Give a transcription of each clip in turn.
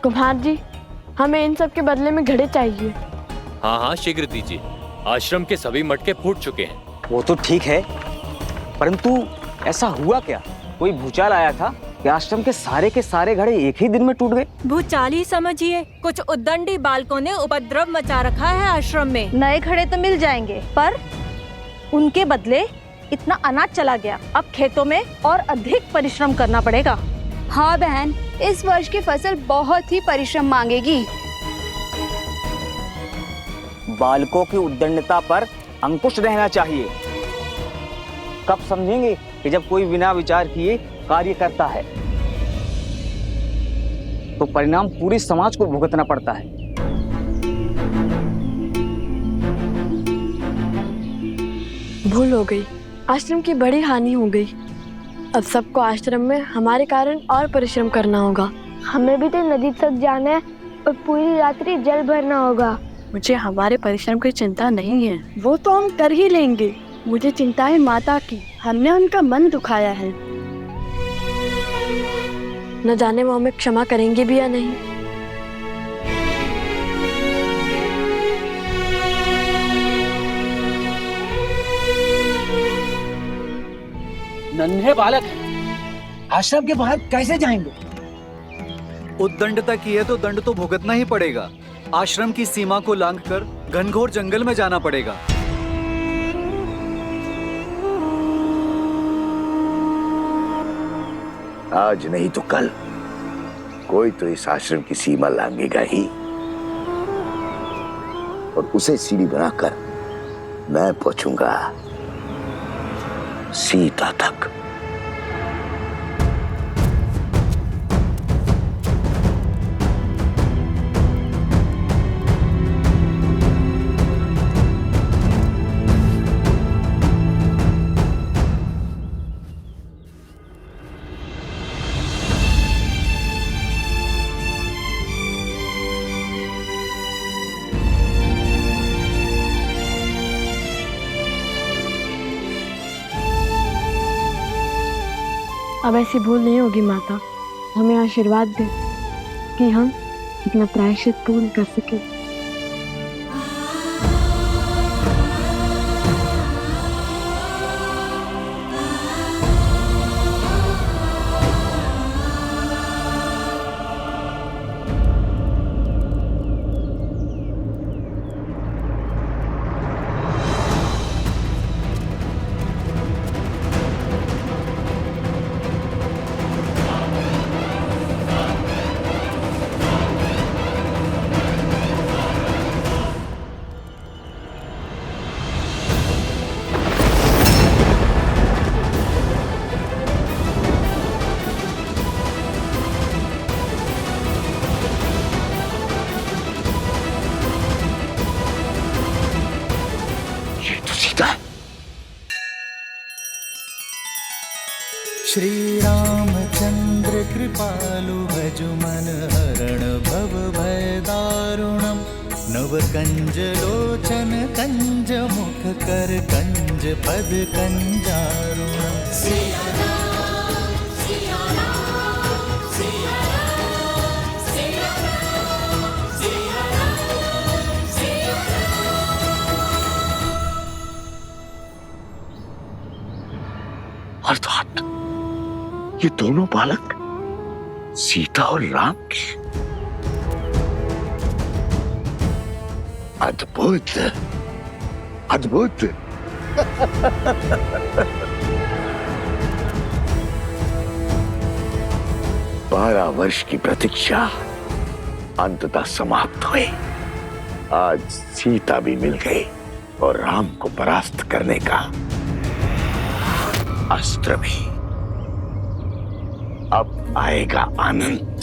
कुम्हार जी, हमें इन सब के बदले में घड़े चाहिए। हाँ हाँ, शीघ्र दीजिए। आश्रम के सभी मटके फूट चुके हैं। वो तो ठीक है, परंतु ऐसा हुआ क्या? कोई भूचाल आया था कि आश्रम के सारे घड़े एक ही दिन में टूट गए? भूचाल ही समझिए। कुछ उद्दंडी बालकों ने उपद्रव मचा रखा है आश्रम में। नए घड़े तो मिल जाएंगे, पर उनके बदले इतना अनाज चला गया। अब खेतों में और अधिक परिश्रम करना पड़ेगा। हाँ बहन, इस वर्ष की फसल बहुत ही परिश्रम मांगेगी। बालकों की उद्दंडता पर अंकुश रहना चाहिए। कब समझेंगे कि जब कोई बिना विचार किए कार्य करता है तो परिणाम पूरी समाज को भुगतना पड़ता है। भूल हो गई, आश्रम की बड़ी हानि हो गई। अब सबको आश्रम में हमारे कारण और परिश्रम करना होगा। हमें भी तो नदी तक जाना है और पूरी रात्रि जल भरना होगा। मुझे हमारे परिश्रम की चिंता नहीं है, वो तो हम कर ही लेंगे। मुझे चिंता है माता की, हमने उनका मन दुखाया है। न जाने वो हमें क्षमा करेंगे भी या नहीं। नन्हे बालक हैं, आश्रम के बाहर कैसे जाएंगे? उद्दंडता की है तो दंड तो भुगतना ही पड़ेगा। आश्रम की सीमा को लांघकर घनघोर जंगल में जाना पड़ेगा। आज नहीं तो कल कोई तो इस आश्रम की सीमा लांघेगा ही, और उसे सीढ़ी बनाकर मैं पहुंचूंगा सीता तक। अब ऐसी भूल नहीं होगी माता। हमें आशीर्वाद दे कि हम अपना प्रायश्चित पूर्ण कर सके। श्री रामचंद्र कृपालु भजु मन हरण भव भय दारुणम। नव कंज लोचन कंज मुख कर कंज पद कंजारुणम। अर्थात ये दोनों बालक सीता और राम के। अद्भुत, अद्भुत। 12 वर्ष की प्रतीक्षा अंततः समाप्त हुई। आज सीता भी मिल गई और राम को परास्त करने का अस्त्र भी। अब आएगा आनंद।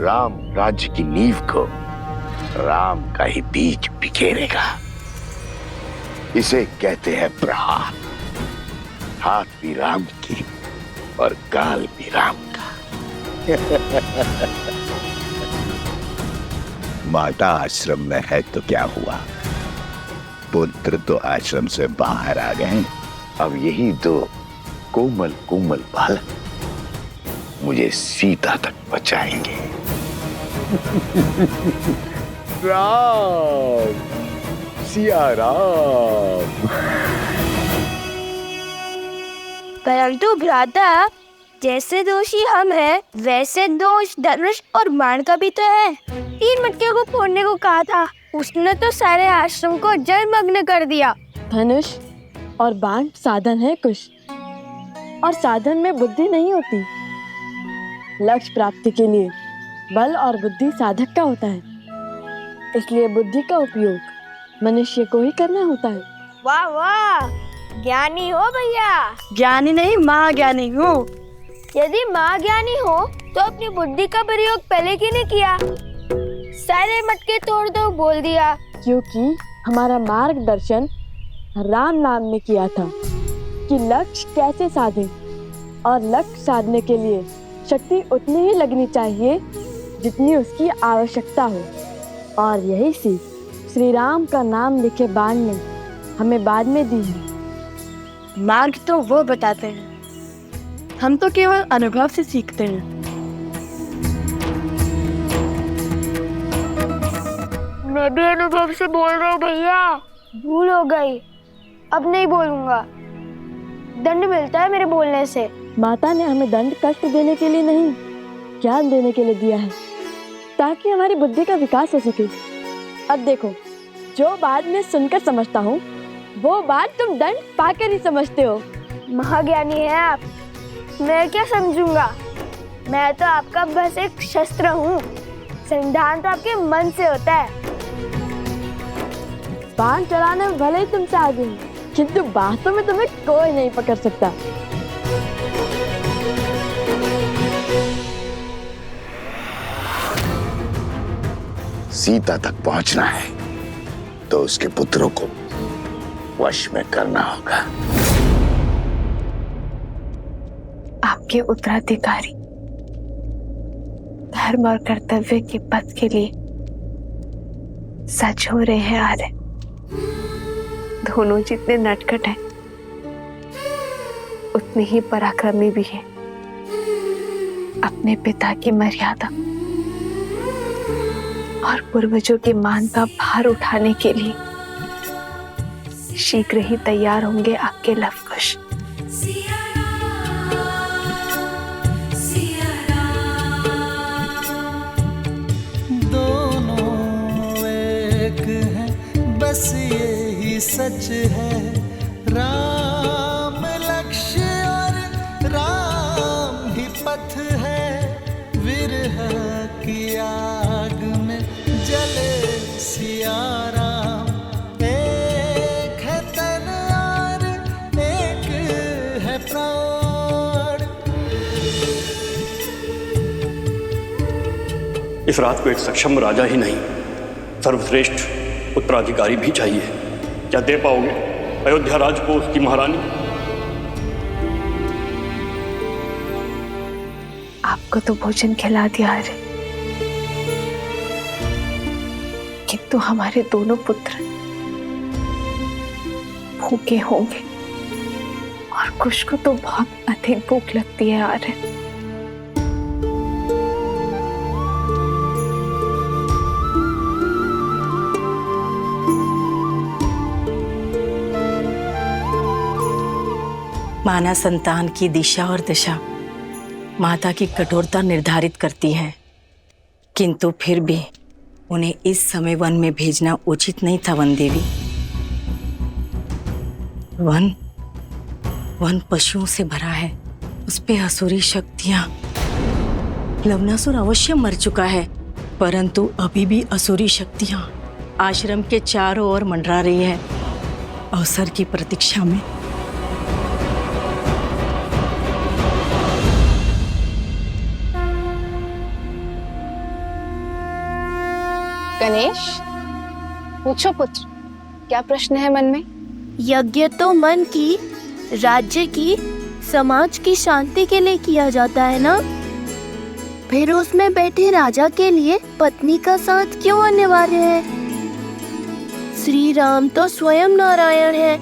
राम राज्य की नींव को राम का ही बीज बिखेरेगा। इसे कहते हैं प्रहार। हाथ भी राम की और गाल भी राम का। माता आश्रम में है तो क्या हुआ, पुत्र तो आश्रम से बाहर आ गए। अब यही दो कोमल कोमल बालक मुझे सीता तक बचाएंगे। राम, सिया राम। परंतु भ्राता, जैसे दोषी हम हैं, वैसे दोष धनुष और बाण का भी तो है। 3 मटके को फोड़ने को कहा था, उसने तो सारे आश्रम को जलमग्न कर दिया। धनुष और बाण साधन है कुश, और साधन में बुद्धि नहीं होती। लक्ष्य प्राप्ति के लिए बल और बुद्धि साधक का होता है, इसलिए बुद्धि का उपयोग मनुष्य को ही करना होता है। वाह वाह, ज्ञानी हो भैया। ज्ञानी नहीं, महाज्ञानी हूँ। यदि महाज्ञानी हो तो अपनी बुद्धि का प्रयोग पहले क्यों नहीं किया? सारे मटके तोड़ दो बोल दिया। क्योंकि हमारा मार्गदर्शन राम नाम ने किया था कि लक्ष्य कैसे साधे, और लक्ष्य साधने के लिए शक्ति उतनी ही लगनी चाहिए जितनी उसकी आवश्यकता हो। और यही सीख श्री राम का नाम लिखे बाण ने हमें बाद में दी है। मार्ग तो वो बताते हैं, हम तो केवल अनुभव से सीखते हैं। मैं भी अनुभव से बोल रहा हूँ भैया। भूल हो गई, अब नहीं बोलूंगा। दंड मिलता है मेरे बोलने से। माता ने हमें दंड कष्ट देने के लिए नहीं, ज्ञान देने के लिए दिया है, ताकि हमारी बुद्धि का विकास हो सके। अब देखो, जो बात मैं सुनकर समझता हूँ वो बात तुम दंड पाकर ही समझते हो। महाज्ञानी है आप, मैं क्या समझूंगा? मैं तो आपका बस एक शस्त्र हूँ। संविधान तो आपके मन से होता है। बाण चलाने में भले ही तुमसे आगे हूँ, किंतु बातों में तुम्हें कोई नहीं पकड़ सकता। सीता तक पहुंचना है तो उसके पुत्रों को वश में करना होगा। आपके उत्तराधिकारी धर्म और कर्तव्य के पथ के लिए सच हो रहे हैं आर्य। दोनों जितने नटखट हैं उतने ही पराक्रमी भी हैं। अपने पिता की मर्यादा और पूर्वजों के मान का भार उठाने के लिए शीघ्र ही तैयार होंगे आपके लवकुश। दोनों एक हैं, बस यही सच है। राम लक्ष्य और राम ही पथ है। विरह की आग में जले सिया राम। एक है तन और एक है प्राण। इस रात को एक सक्षम राजा ही नहीं, सर्वश्रेष्ठ उत्तराधिकारी भी चाहिए। क्या दे पाओगे अयोध्या राज को उसकी महारानी? आपको तो भोजन खिला दिया है, किंतु हमारे दोनों पुत्र भूखे होंगे, और कुश को तो बहुत अधिक भूख लगती है आर्य। माना संतान की दिशा और दशा माता की कठोरता निर्धारित करती है, किंतु फिर भी उन्हें इस समय वन में भेजना उचित नहीं था। वन देवी, वन पशुओं से भरा है, उस पे असुरी शक्तियां। लवनासुर अवश्य मर चुका है, परंतु अभी भी असुरी शक्तियां आश्रम के चारों ओर मंडरा रही है, अवसर की प्रतीक्षा में। गणेश, पूछो पुत्र, क्या प्रश्न है मन में? यज्ञ तो मन की, राज्य की, समाज की शांति के लिए किया जाता है ना? फिर उसमें बैठे राजा के लिए पत्नी का साथ क्यों अनिवार्य है? श्री राम तो स्वयं नारायण है,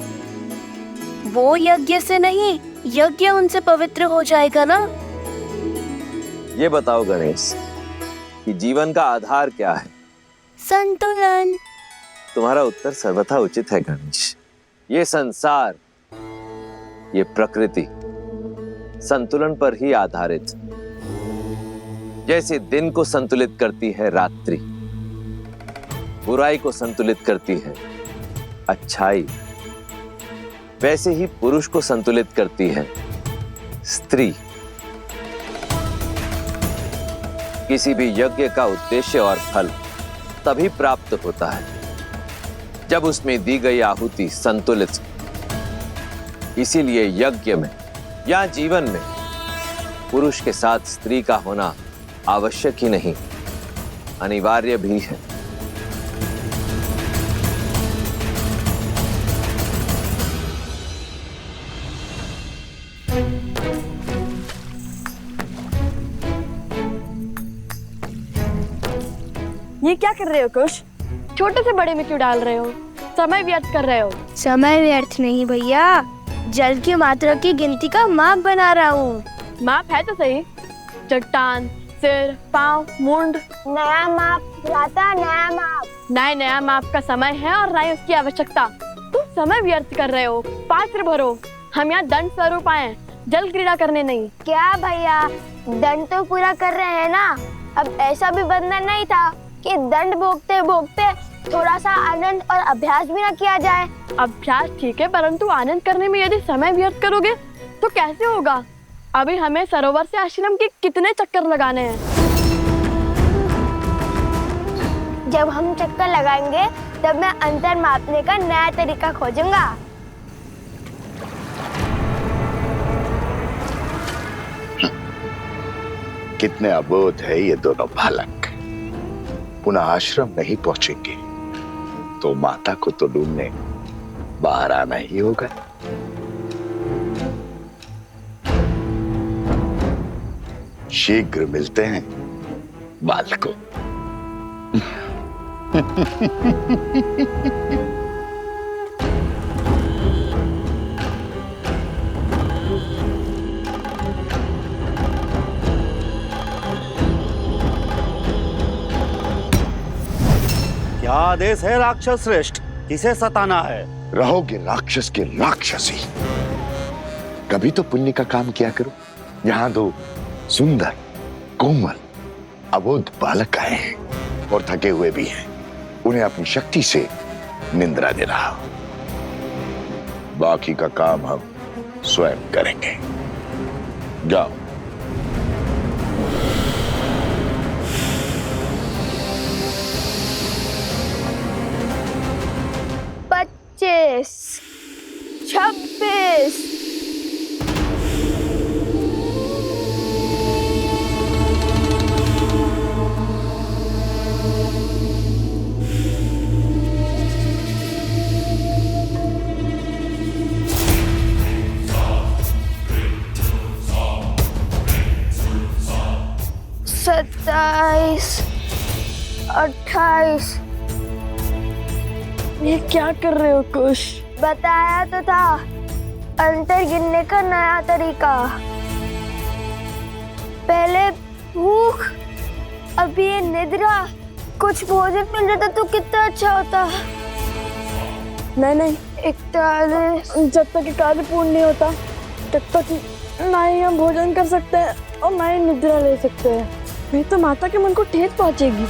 वो यज्ञ से नहीं, यज्ञ उनसे पवित्र हो जाएगा ना? ये बताओ गणेश, कि जीवन का आधार क्या है? संतुलन। तुम्हारा उत्तर सर्वथा उचित है गणेश। ये संसार, ये प्रकृति संतुलन पर ही आधारित। जैसे दिन को संतुलित करती है रात्रि, बुराई को संतुलित करती है अच्छाई, वैसे ही पुरुष को संतुलित करती है स्त्री। किसी भी यज्ञ का उद्देश्य और फल तभी प्राप्त होता है जब उसमें दी गई आहुति संतुलित। इसीलिए यज्ञ में या जीवन में पुरुष के साथ स्त्री का होना आवश्यक ही नहीं, अनिवार्य भी है। ये क्या कर रहे हो कुश? छोटे से बड़े में क्यों डाल रहे हो? समय व्यर्थ कर रहे हो। समय व्यर्थ नहीं भैया, जल की मात्रा की गिनती का माप बना रहा हूँ। माप है तो सही। चट्टान, सिर, पाँव, मुंड। नया माप लाता, नया माप। नया माप का समय है और ना ही उसकी आवश्यकता। तुम समय व्यर्थ कर रहे हो। पात्र भरो। हम यहाँ दंड स्वरूप आए, जल क्रीड़ा करने नहीं। क्या भैया, दंड तो पूरा कर रहे हैं ना। अब ऐसा भी बंधन नहीं था कि दंड भोगते भोगते थोड़ा सा आनंद और अभ्यास भी ना किया जाए। अभ्यास ठीक है, परंतु आनंद करने में यदि समय व्यर्थ करोगे तो कैसे होगा? अभी हमें सरोवर से आश्रम के कितने चक्कर लगाने हैं। जब हम चक्कर लगाएंगे तब मैं अंतर मापने का नया तरीका खोजूंगा। कितने अबोध है ये दोनों बालक। पुनः आश्रम नहीं पहुंचेंगे तो माता को तो ढूंढने बाहर आना ही होगा। शीघ्र मिलते हैं बालकों। क्या आदेश है राक्षस श्रेष्ठ? किसे सताना है? रहोगे राक्षस के राक्षसी। कभी तो पुण्य का काम किया करो। यहाँ दो सुंदर कोमल अबोध बालक आए हैं और थके हुए भी हैं। उन्हें अपनी शक्ति से निंद्रा दे रहा हूं। बाकी का काम हम स्वयं करेंगे। जाओ। पच्चीस, 26, सत्ताईस, 28। ये क्या कर रहे हो कुश? बताया तो था, अंतर गिनने का नया तरीका। पहले भूख, अब ये निद्रा। कुछ भोजन मिल जाता तो कितना अच्छा होता। नहीं, 41। जब तक कार्य पूर्ण नहीं होता तब तक ना ही हम भोजन कर सकते हैं और ना ही निद्रा ले सकते हैं। नहीं तो माता के मन को ठेस पहुंचेगी।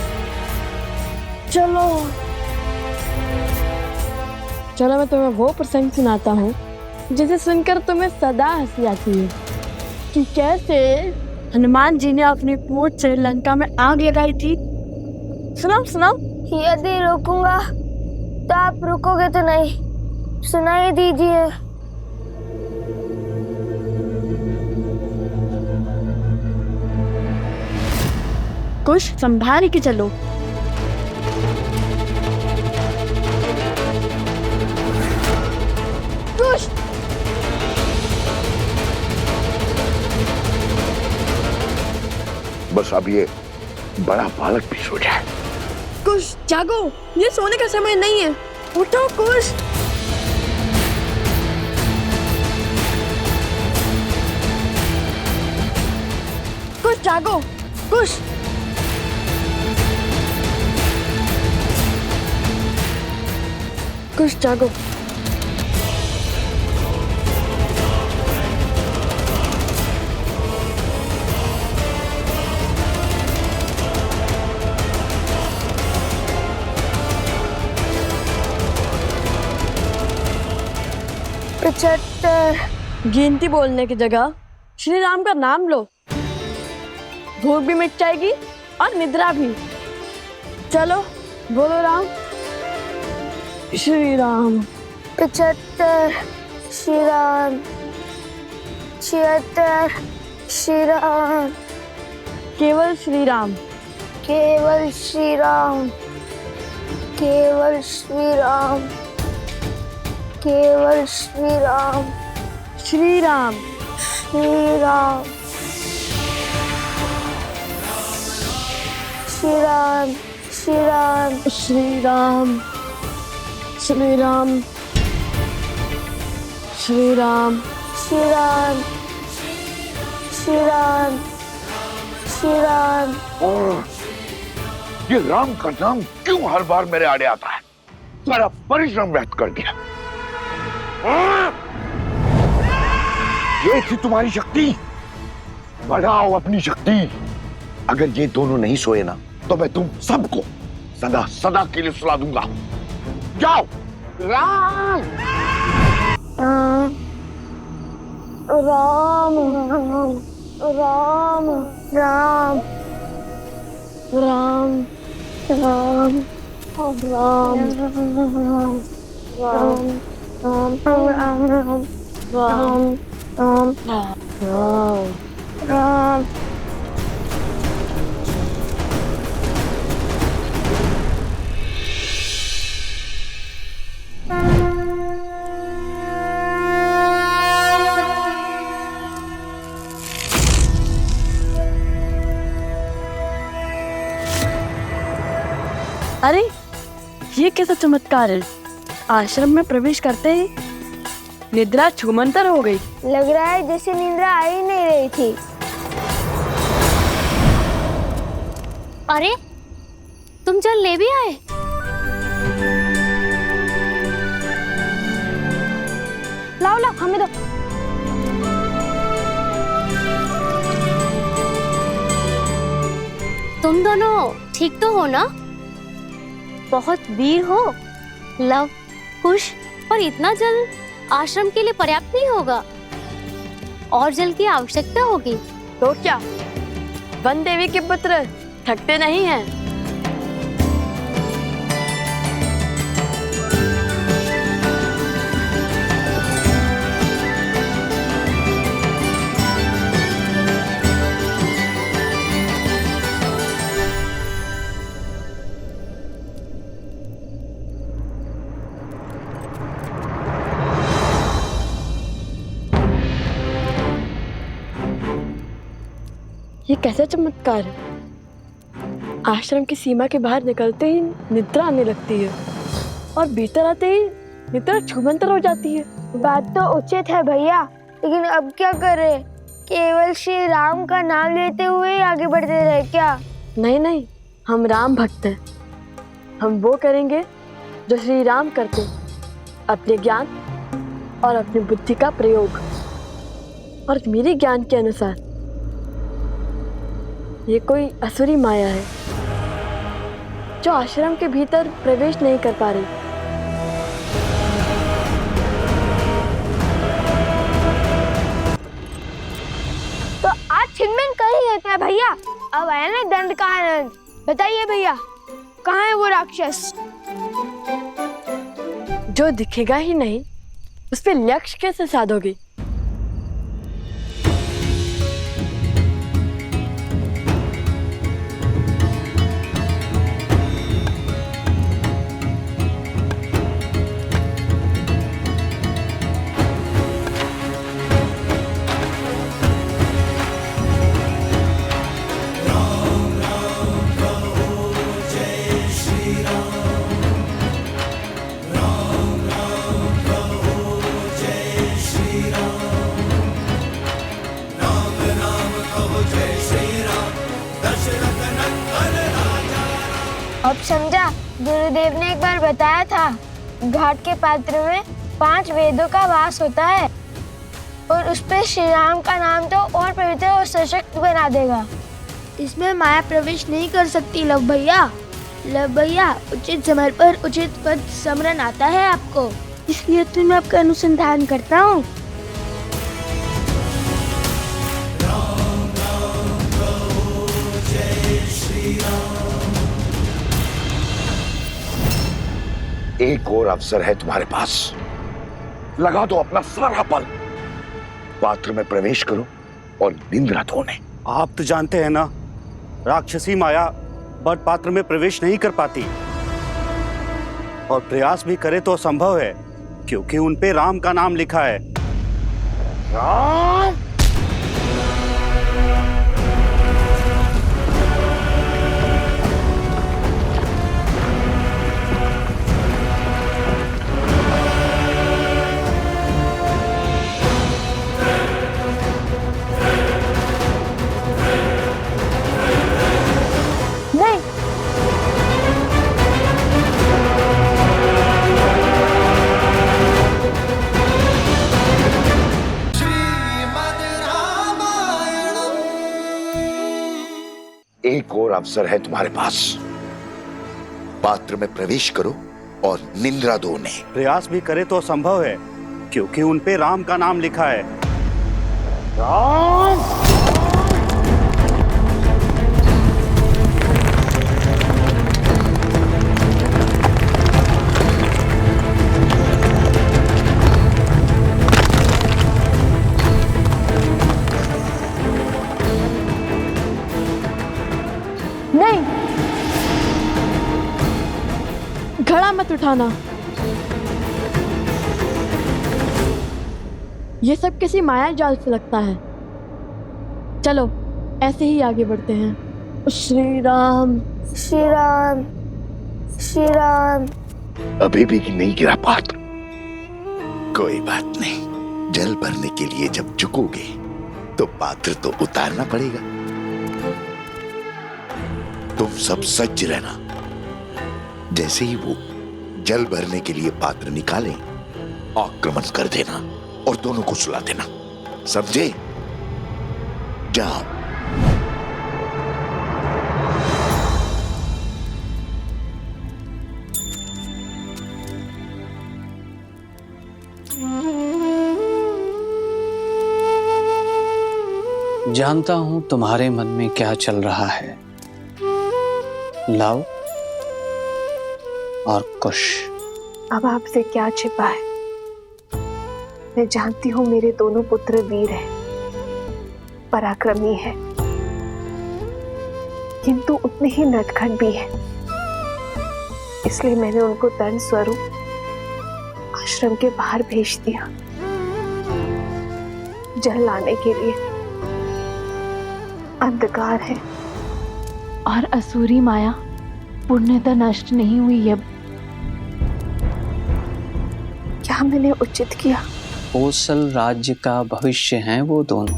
चलो मैं तुम्हें वो प्रसंग सुनाता हूँ जिसे सुनकर तुम्हें सदा हंसी आती है कि कैसे हनुमान जी ने अपनी पूंछ से लंका में आग लगाई थी। सुनाओ। यदि रोकूंगा तो आप रुकोगे तो नहीं। सुनाई दीजिए। कुछ संभाल के चलो। कुछ बस अब ये बड़ा बालक भी सो जाए। कुछ जागो, ये सोने का समय नहीं है। उठो कुछ। कुछ जागो, कुछ। कुछ जागो। गिनती बोलने की जगह श्री राम का नाम लो, भूख भी मिट जाएगी और निद्रा भी। चलो बोलो राम। श्री राम। 75 श्री राम, 76 श्री राम, केवल श्री राम, केवल श्री राम, केवल श्री राम, केवल श्री राम, श्री राम, श्री राम, श्री राम, श्री राम, श्री राम, श्री राम, श्री राम, श्री राम, श्री राम, श्री राम। और ये राम का नाम क्यों हर बार मेरे आड़े आता है? सारा परिश्रम व्यर्थ कर दिया। ये थी तुम्हारी शक्ति, बढ़ाओ अपनी शक्ति। अगर ये दोनों नहीं सोए ना तो मैं तुम सबको सदा सदा के लिए सुला दूंगा। जाओ। राम राम राम राम राम राम राम राम। अरे ये कैसा चमत्कार है? आश्रम में प्रवेश करते ही निद्रा छूमंतर हो गई। लग रहा है जैसे निद्रा आ ही नहीं रही थी। अरे तुम जल ले भी आए? लाओ लाओ हमें दो। तुम दोनों ठीक तो हो ना? बहुत वीर हो, लव, कुश, पर इतना जल आश्रम के लिए पर्याप्त नहीं होगा, और जल की आवश्यकता होगी। तो क्या वन देवी के पुत्र थकते नहीं हैं? ये कैसा चमत्कार है? आश्रम की सीमा के बाहर निकलते ही निद्रा आने लगती है और भीतर आते ही निद्रा छूमंतर हो जाती है। बात तो उचित है भैया, लेकिन अब क्या करें? केवल श्री राम का नाम लेते हुए ही आगे बढ़ते रहे क्या? नहीं नहीं, हम राम भक्त हैं। हम वो करेंगे जो श्री राम करते, अपने ज्ञान और अपनी बुद्धि का प्रयोग। और मेरे ज्ञान के अनुसार ये कोई असुरी माया है जो आश्रम के भीतर प्रवेश नहीं कर पा रही। तो आज छिनमिन कर ही देते हैं भैया। अब आया ना दंड का आनंद। बताइए भैया, कहाँ है वो राक्षस? जो दिखेगा ही नहीं उस पे लक्ष्य कैसे साधोगे? अब समझा, गुरुदेव ने एक बार बताया था घाट के पात्र में 5 वेदों का वास होता है और उस पे श्री राम का नाम तो और पवित्र और सशक्त बना देगा। इसमें माया प्रवेश नहीं कर सकती लव भैया। लव भैया, उचित समय पर उचित पद स्मरण आता है आपको, इसलिए तो मैं आपका अनुसंधान करता हूँ। एक और अवसर है तुम्हारे पास, लगा दो अपना सारा बल, पात्र में प्रवेश करो और निंद्रा धोने। आप तो जानते हैं ना, राक्षसी माया बट पात्र में प्रवेश नहीं कर पाती और प्रयास भी करे तो असंभव है, क्योंकि उन पे राम का नाम लिखा है। राम? एक और अवसर है तुम्हारे पास, पात्र में प्रवेश करो और निंद्रा धोने। प्रयास भी करे तो असंभव है, क्योंकि उन पे राम का नाम लिखा है। राम? नहीं, घड़ा मत उठाना। ये सब किसी माया जाल से लगता है। चलो ऐसे ही आगे बढ़ते हैं। श्री राम श्री राम श्री राम। अभी भी नहीं गिरा पात्र। कोई बात नहीं, जल भरने के लिए जब झुकोगे तो पात्र तो उतारना पड़ेगा। तुम सब सज्ज रहना, जैसे ही वो जल भरने के लिए पात्र निकालें, आक्रमण कर देना और दोनों को सुला देना, समझे? जाओ। जानता हूं तुम्हारे मन में क्या चल रहा है, लव और कुश। अब आपसे क्या छिपा है? मैं जानती हूँ मेरे दोनों पुत्र वीर हैं, पराक्रमी हैं, किंतु उतने ही नटखट भी हैं। इसलिए मैंने उनको दंड स्वरूप आश्रम के बाहर भेज दिया, जल लाने के लिए। अंधकार है और असुरी माया पूर्णतः नष्ट नहीं हुई है। क्या मैंने उचित किया? कोसल राज्य का भविष्य हैं वो दोनों,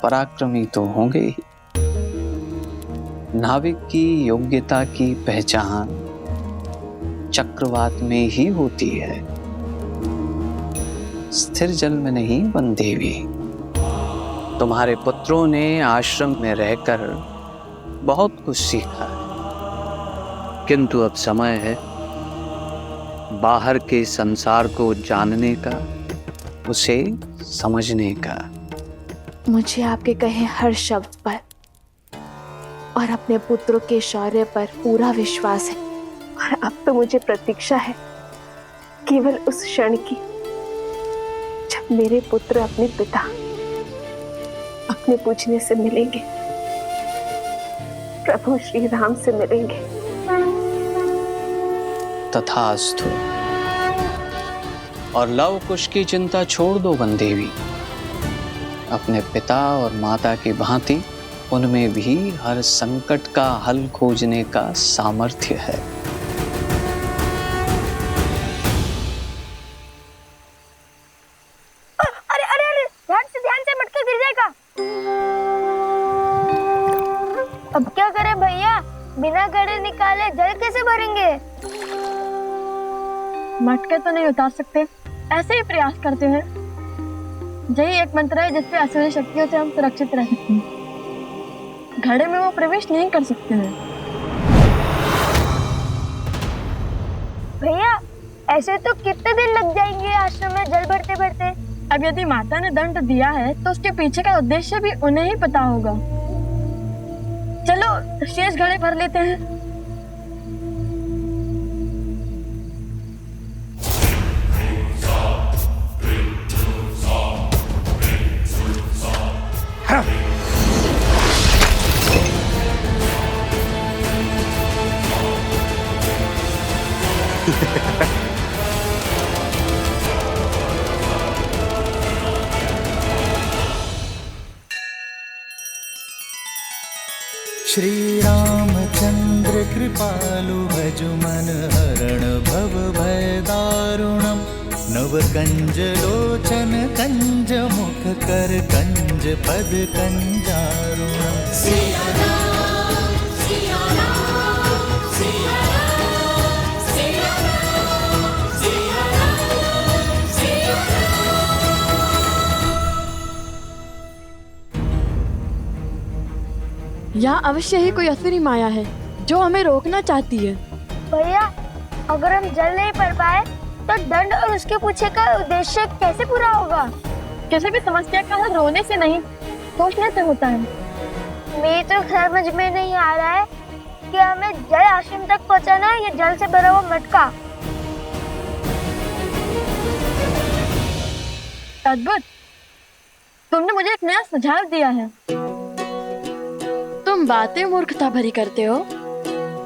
पराक्रमी तो होंगे ही। नाविक की योग्यता की पहचान चक्रवात में ही होती है, स्थिर जल में नहीं बंदेवी। तुम्हारे पुत्रों ने आश्रम में रहकर बहुत कुछ सीखा है, किंतु अब समय है बाहर के संसार को जानने का, उसे समझने का। मुझे आपके कहे हर शब्द पर और अपने पुत्रों के शौर्य पर पूरा विश्वास है, और अब तो मुझे प्रतीक्षा है केवल उस क्षण की जब मेरे पुत्र अपने पिता, अपने पूजने से मिलेंगे, प्रभु श्री राम से मिलेंगे। तथास्तु। और लव कुश की चिंता छोड़ दो बंदेवी। अपने पिता और माता की भांति उनमें भी हर संकट का हल खोजने का सामर्थ्य है। अरे अरे अरे, ध्यान से मटका गिर जाएगा। अब क्या करें भैया, बिना घड़े निकाले जल कैसे भरेंगे? मटके तो नहीं उतार सकते, ऐसे ही प्रयास करते हैं। यही एक मंत्र है जिससे असुरी शक्तियों से हम सुरक्षित रह सकते हैं। घड़े में वो प्रवेश नहीं कर सकते हैं। भैया ऐसे तो कितने दिन लग जाएंगे आश्रम में जल भरते भरते? अब यदि माता ने दंड दिया है तो उसके पीछे का उद्देश्य भी उन्हें ही पता होगा। चलो शेष घड़े भर लेते हैं। श्री रामचंद्र कृपालु भजु मन हरण भव भय दारुणम नव कंज लोचन कंज मुख कर कंज पद कंजारुणम। सिया राम, सिया राम, सिया राम, सिया राम, सिया राम, सिया यहाँ अवश्य ही कोई असुरी माया है जो हमें रोकना चाहती है। भैया अगर हम जल नहीं भर पाए तो दंड और उसके पीछे का उद्देश्य कैसे पूरा होगा? किसी भी समस्या का हल रोने से नहीं, सोचने से होता है। मेरी तो समझ में नहीं आ रहा है कि हमें जल आश्रम तक पहुंचाना है या जल से भरा हुआ मटका। अद्भुत, तुमने मुझे एक नया सुझाव दिया है। तुम बातें मूर्खता भरी करते हो,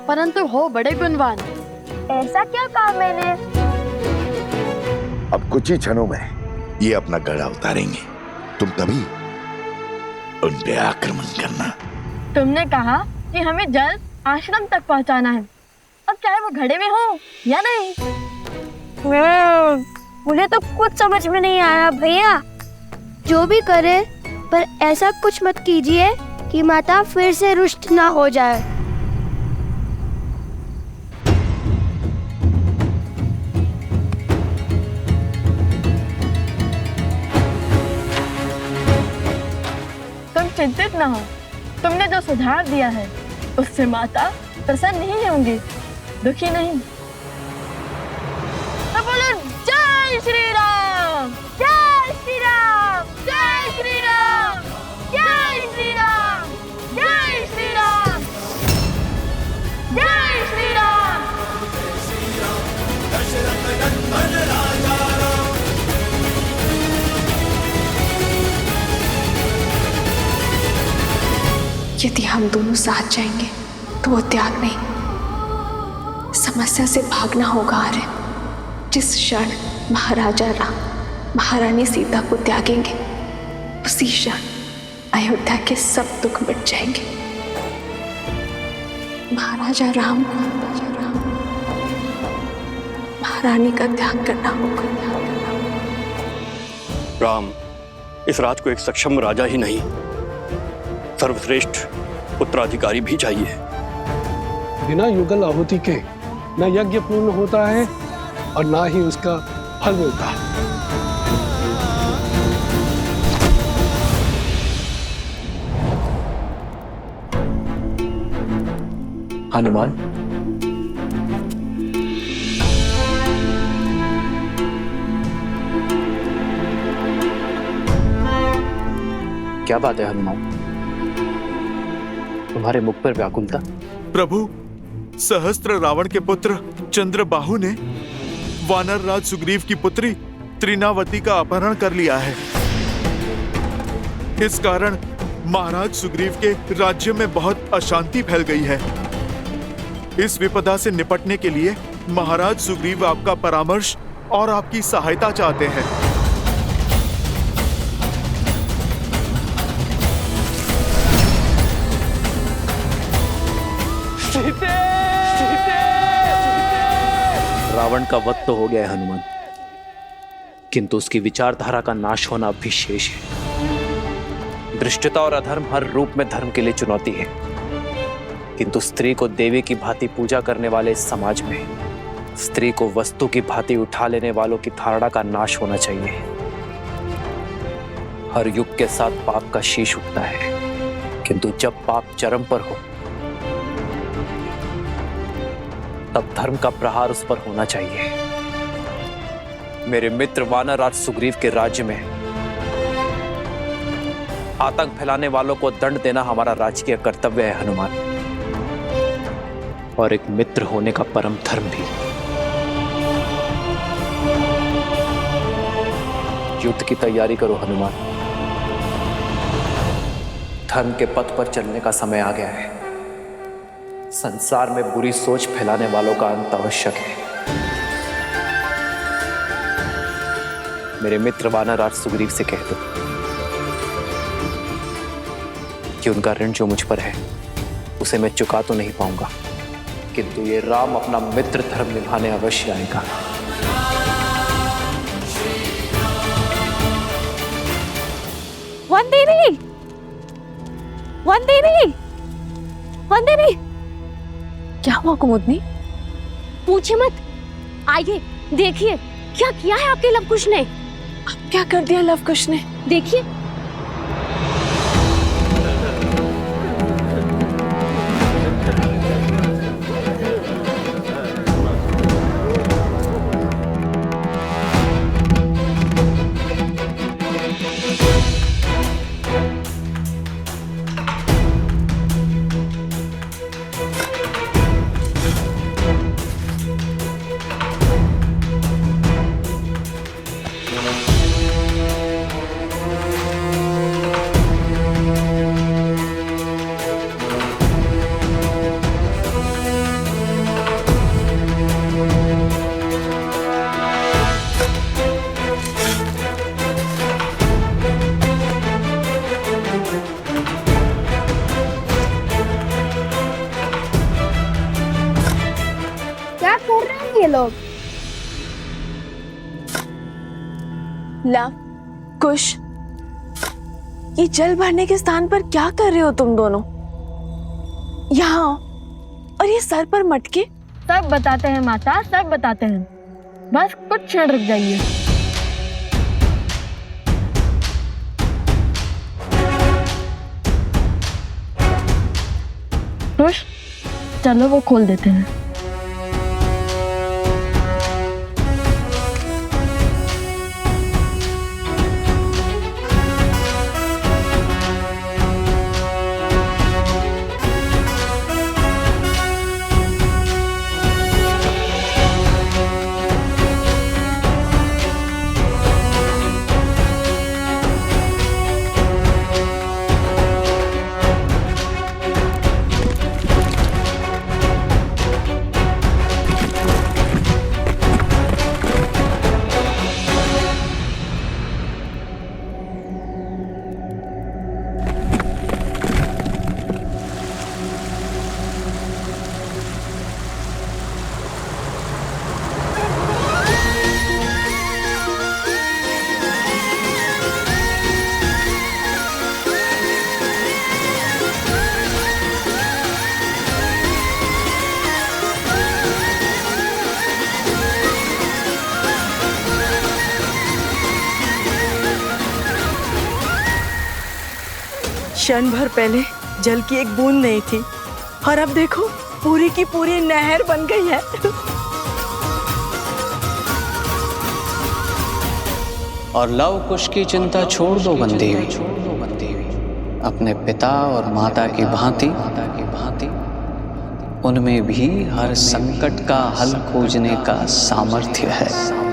परंतु हो बड़े गुणवान। ऐसा क्या कहा मैंने? अब कुछ ही क्षणों में ये अपना गड़ा उतारेंगे, तुम तभी उन पे आक्रमण करना। तुमने कहा कि हमें जल आश्रम तक पहुंचाना है, अब चाहे वो घड़े में हो या नहीं। मुझे तो कुछ समझ में नहीं आ रहा भैया। जो भी करे, पर ऐसा कुछ मत कीजिए कि माता फिर से रुष्ट ना हो जाए। तुम चिंतित ना हो, तुमने जो सुझाव दिया है उससे माता प्रसन्न नहीं होंगी, दुखी नहीं। तो बोलो जय श्री राम, जय श्री राम, जय श्री राम, जय श्री राम, जय श्री राम, जय श्री राम। यदि हम दोनों साथ जाएंगे तो वो त्याग नहीं, समस्या से भागना होगा। आर्य, जिस क्षण महाराजा राम महारानी सीता को त्यागेंगे, उसी क्षण अयोध्या के सब दुख मिट जाएंगे। महाराजा राम महारानी का त्याग करना होगा। राम इस राज को एक सक्षम राजा ही नहीं, सर्वश्रेष्ठ उत्तराधिकारी भी चाहिए। बिना युगल आहुति के न यज्ञ पूर्ण होता है और ना ही उसका फल मिलता है। हनुमान, क्या बात है हनुमान, तुम्हारे मुख पर व्याकुलता? प्रभु, सहस्त्र रावण के पुत्र चंद्रबाहु ने वानर राज सुग्रीव की पुत्री त्रिनावती का अपहरण कर लिया है। इस कारण महाराज सुग्रीव के राज्य में बहुत अशांति फैल गई है। इस विपदा से निपटने के लिए महाराज सुग्रीव आपका परामर्श और आपकी सहायता चाहते हैं। रावण का वध तो हो गया है हनुमान, किंतु उसकी विचारधारा का नाश होना अब भी शेष है। दृष्टता और अधर्म हर रूप में धर्म के लिए चुनौती है, किंतु स्त्री को देवी की भांति पूजा करने वाले इस समाज में स्त्री को वस्तु की भांति उठा लेने वालों की धारणा का नाश होना चाहिए। हर युग के साथ पाप का शीश उठता है, किंतु जब पाप चरम पर हो तब धर्म का प्रहार उस पर होना चाहिए। मेरे मित्र वानरराज सुग्रीव के राज्य में आतंक फैलाने वालों को दंड देना हमारा राजकीय कर्तव्य है हनुमान, और एक मित्र होने का परम धर्म भी। युद्ध की तैयारी करो हनुमान। धर्म के पथ पर चलने का समय आ गया है। संसार में बुरी सोच फैलाने वालों का अंत आवश्यक है। मेरे मित्र वानरराज सुग्रीव से कह दो कि उनका ऋण जो मुझ पर है उसे मैं चुका तो नहीं पाऊंगा, किंतु ये राम अपना मित्र धर्म निभाने अवश्य आएगा। वंदिनी, वंदिनी, वंदिनी, क्या हुआ कुमुदनी? पूछे मत, आइए देखिए क्या किया है आपके लवकुश ने। अब क्या कर दिया लवकुश ने? देखिए। क्या कर रहे हैं ये लोग? लव कुश, ये जल भरने के स्थान पर क्या कर रहे हो तुम दोनों? यहाँ आओ। और ये सर पर मटके? सब बताते हैं माता, सब बताते हैं। बस कुछ क्षण रुक जाइए। कुश, चलो वो खोल देते हैं। क्षण भर पहले जल की एक बूंद नहीं थी और अब देखो पूरी की पूरी नहर बन गई है। और लव कुश की चिंता छोड़ दो बंदेवी। अपने पिता और माता की भांति उनमें भी हर संकट का हल खोजने का सामर्थ्य है।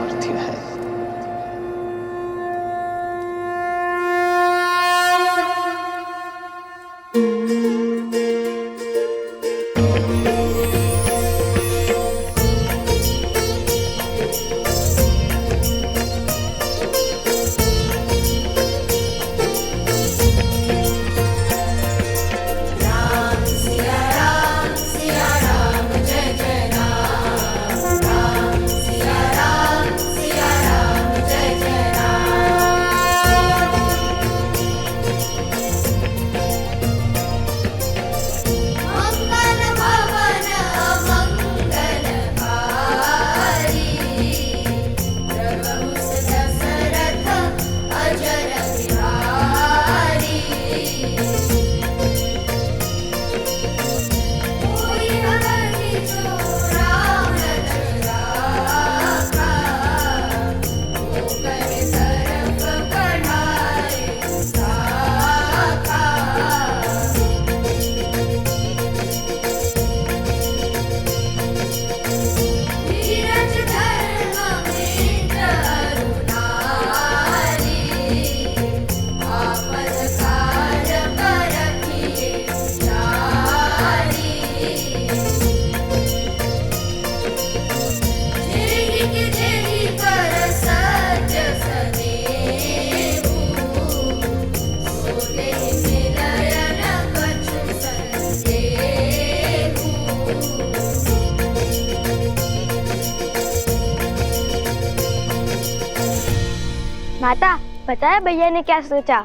माता, पता है भैया ने क्या सोचा?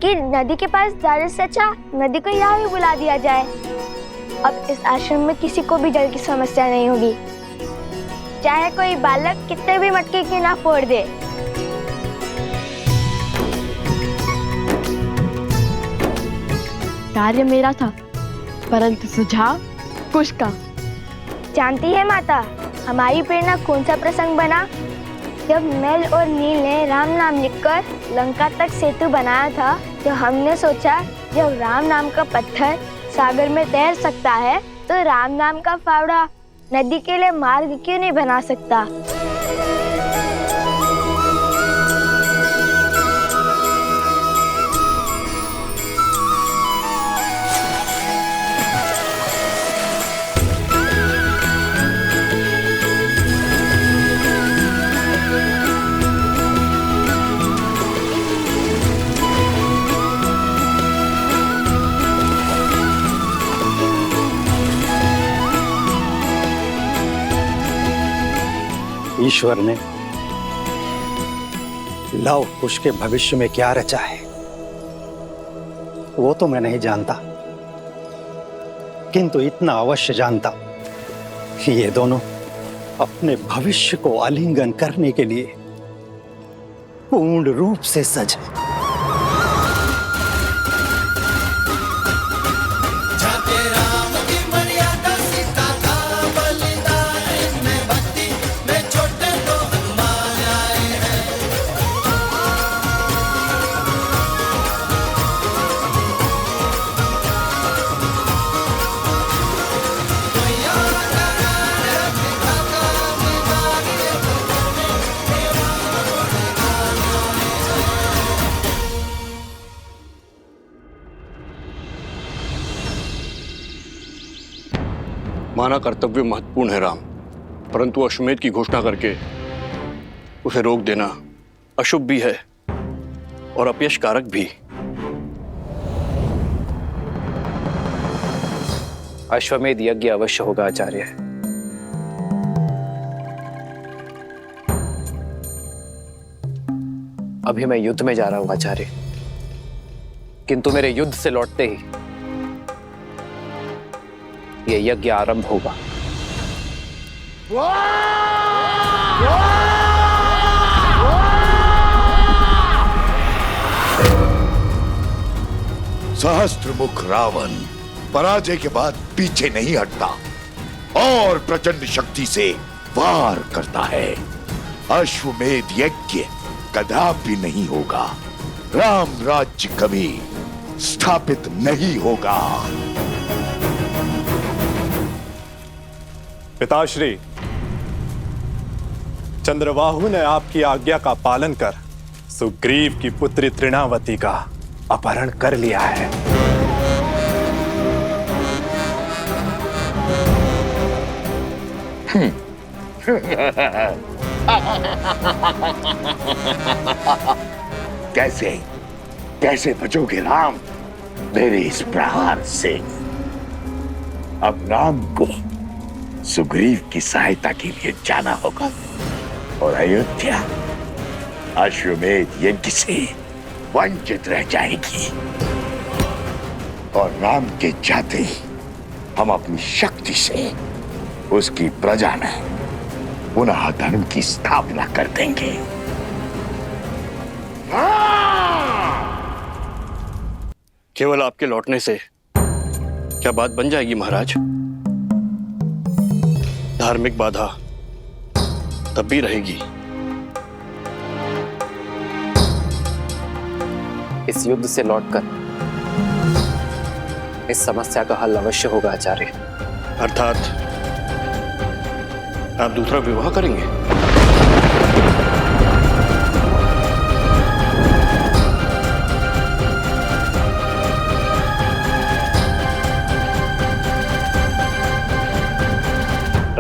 कि नदी के पास जाने से अच्छा नदी को यहाँ भी बुला दिया जाए। अब इस आश्रम में किसी को भी जल की समस्या नहीं होगी, चाहे कोई बालक कितने भी मटके की ना फोड़ दे। कार्य मेरा था, परंतु सुझाव कुश का। जानती है माता, हमारी प्रेरणा कौन सा प्रसंग बना? जब नल और नील ने राम नाम लिखकर लंका तक सेतु बनाया था, तो हमने सोचा जब राम नाम का पत्थर सागर में तैर सकता है, तो राम नाम का फावड़ा नदी के लिए मार्ग क्यों नहीं बना सकता? ईश्वर ने लव कुश के भविष्य में क्या रचा है वो तो मैं नहीं जानता, किंतु इतना अवश्य जानता कि ये दोनों अपने भविष्य को आलिंगन करने के लिए पूर्ण रूप से सजे। माना कर्तव्य महत्वपूर्ण है राम, परंतु अश्वमेध की घोषणा करके उसे रोक देना अशुभ भी है और अपयश कारक भी। अश्वमेध यज्ञ अवश्य होगा आचार्य। अभी मैं युद्ध में जा रहा हूं आचार्य, किंतु मेरे युद्ध से लौटते ही ये यज्ञ आरंभ होगा। सहस्त्रमुख रावण पराजय के बाद पीछे नहीं हटता और प्रचंड शक्ति से वार करता है। अश्वमेध यज्ञ कदापि नहीं होगा, राम राज्य कभी स्थापित नहीं होगा। पिताश्री, चंद्रबाहु ने आपकी आज्ञा का पालन कर सुग्रीव की पुत्री तृणावती का अपहरण कर लिया है। कैसे कैसे बचोगे राम मेरे इस प्रहार से? अब राम को सुग्रीव की सहायता के लिए जाना होगा और अयोध्या अश्वमेध यज्ञ से वंचित रह जाएगी। और राम के जाते ही हम अपनी शक्ति से उसकी प्रजा में पुनः धर्म की स्थापना कर देंगे। केवल आपके लौटने से क्या बात बन जाएगी महाराज? धार्मिक बाधा तब भी रहेगी। इस युद्ध से लौटकर इस समस्या का हल अवश्य होगा आचार्य। अर्थात आप दूसरा विवाह करेंगे?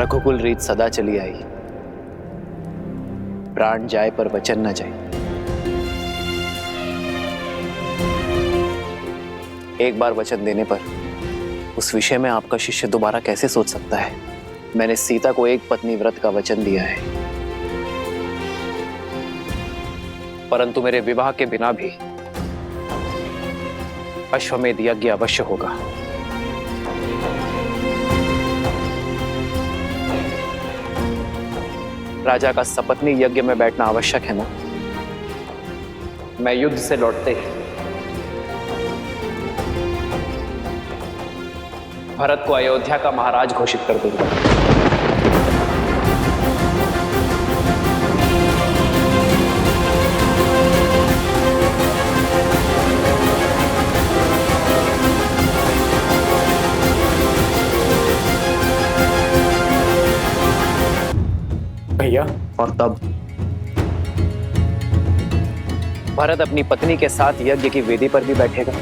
रघुकुल रीत सदा चली आई, प्राण जाए पर वचन न जाए। एक बार वचन देने पर उस विषय में आपका शिष्य दोबारा कैसे सोच सकता है? मैंने सीता को एक पत्नी व्रत का वचन दिया है। परंतु मेरे विवाह के बिना भी अश्वमेध यज्ञ अवश्य होगा। राजा का सपत्नी यज्ञ में बैठना आवश्यक है ना। मैं युद्ध से लौटते ही भरत को अयोध्या का महाराज घोषित कर दूंगा। भैया, और तब भरत अपनी पत्नी के साथ यज्ञ की वेदी पर भी बैठेगा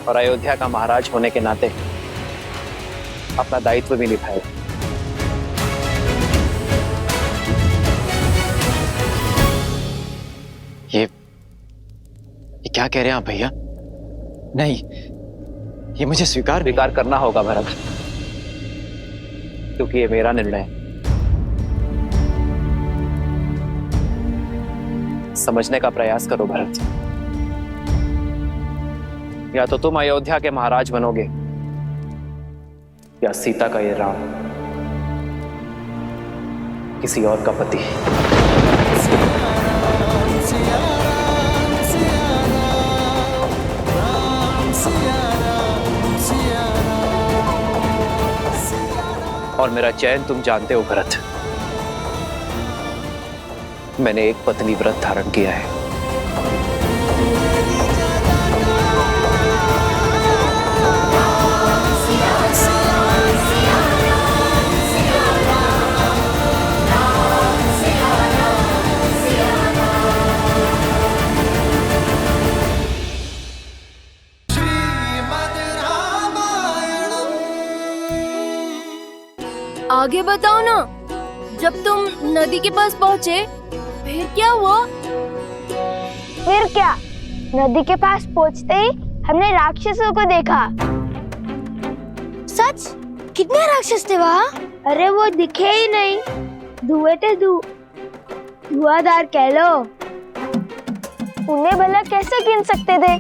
और अयोध्या का महाराज होने के नाते अपना दायित्व भी निभाएगा। ये क्या कह रहे हैं आप भैया? नहीं, ये मुझे स्वीकार करना होगा भरत, क्योंकि ये मेरा निर्णय है। समझने का प्रयास करो भरत। या तो तुम अयोध्या के महाराज बनोगे या सीता का ये राम किसी और का पति। और मेरा चयन तुम जानते हो भरत। मैंने एक पत्नी व्रत धारण किया है। आगे बताओ ना। जब तुम नदी के पास पहुँचे फिर क्या हुआ? फिर क्या, नदी के पास पहुँचते ही हमने राक्षसों को देखा। सच? कितने राक्षस थे वहाँ? अरे वो दिखे ही नहीं, धुएं थे, धुआंधार कह लो। उन्हें भला कैसे गिन सकते थे?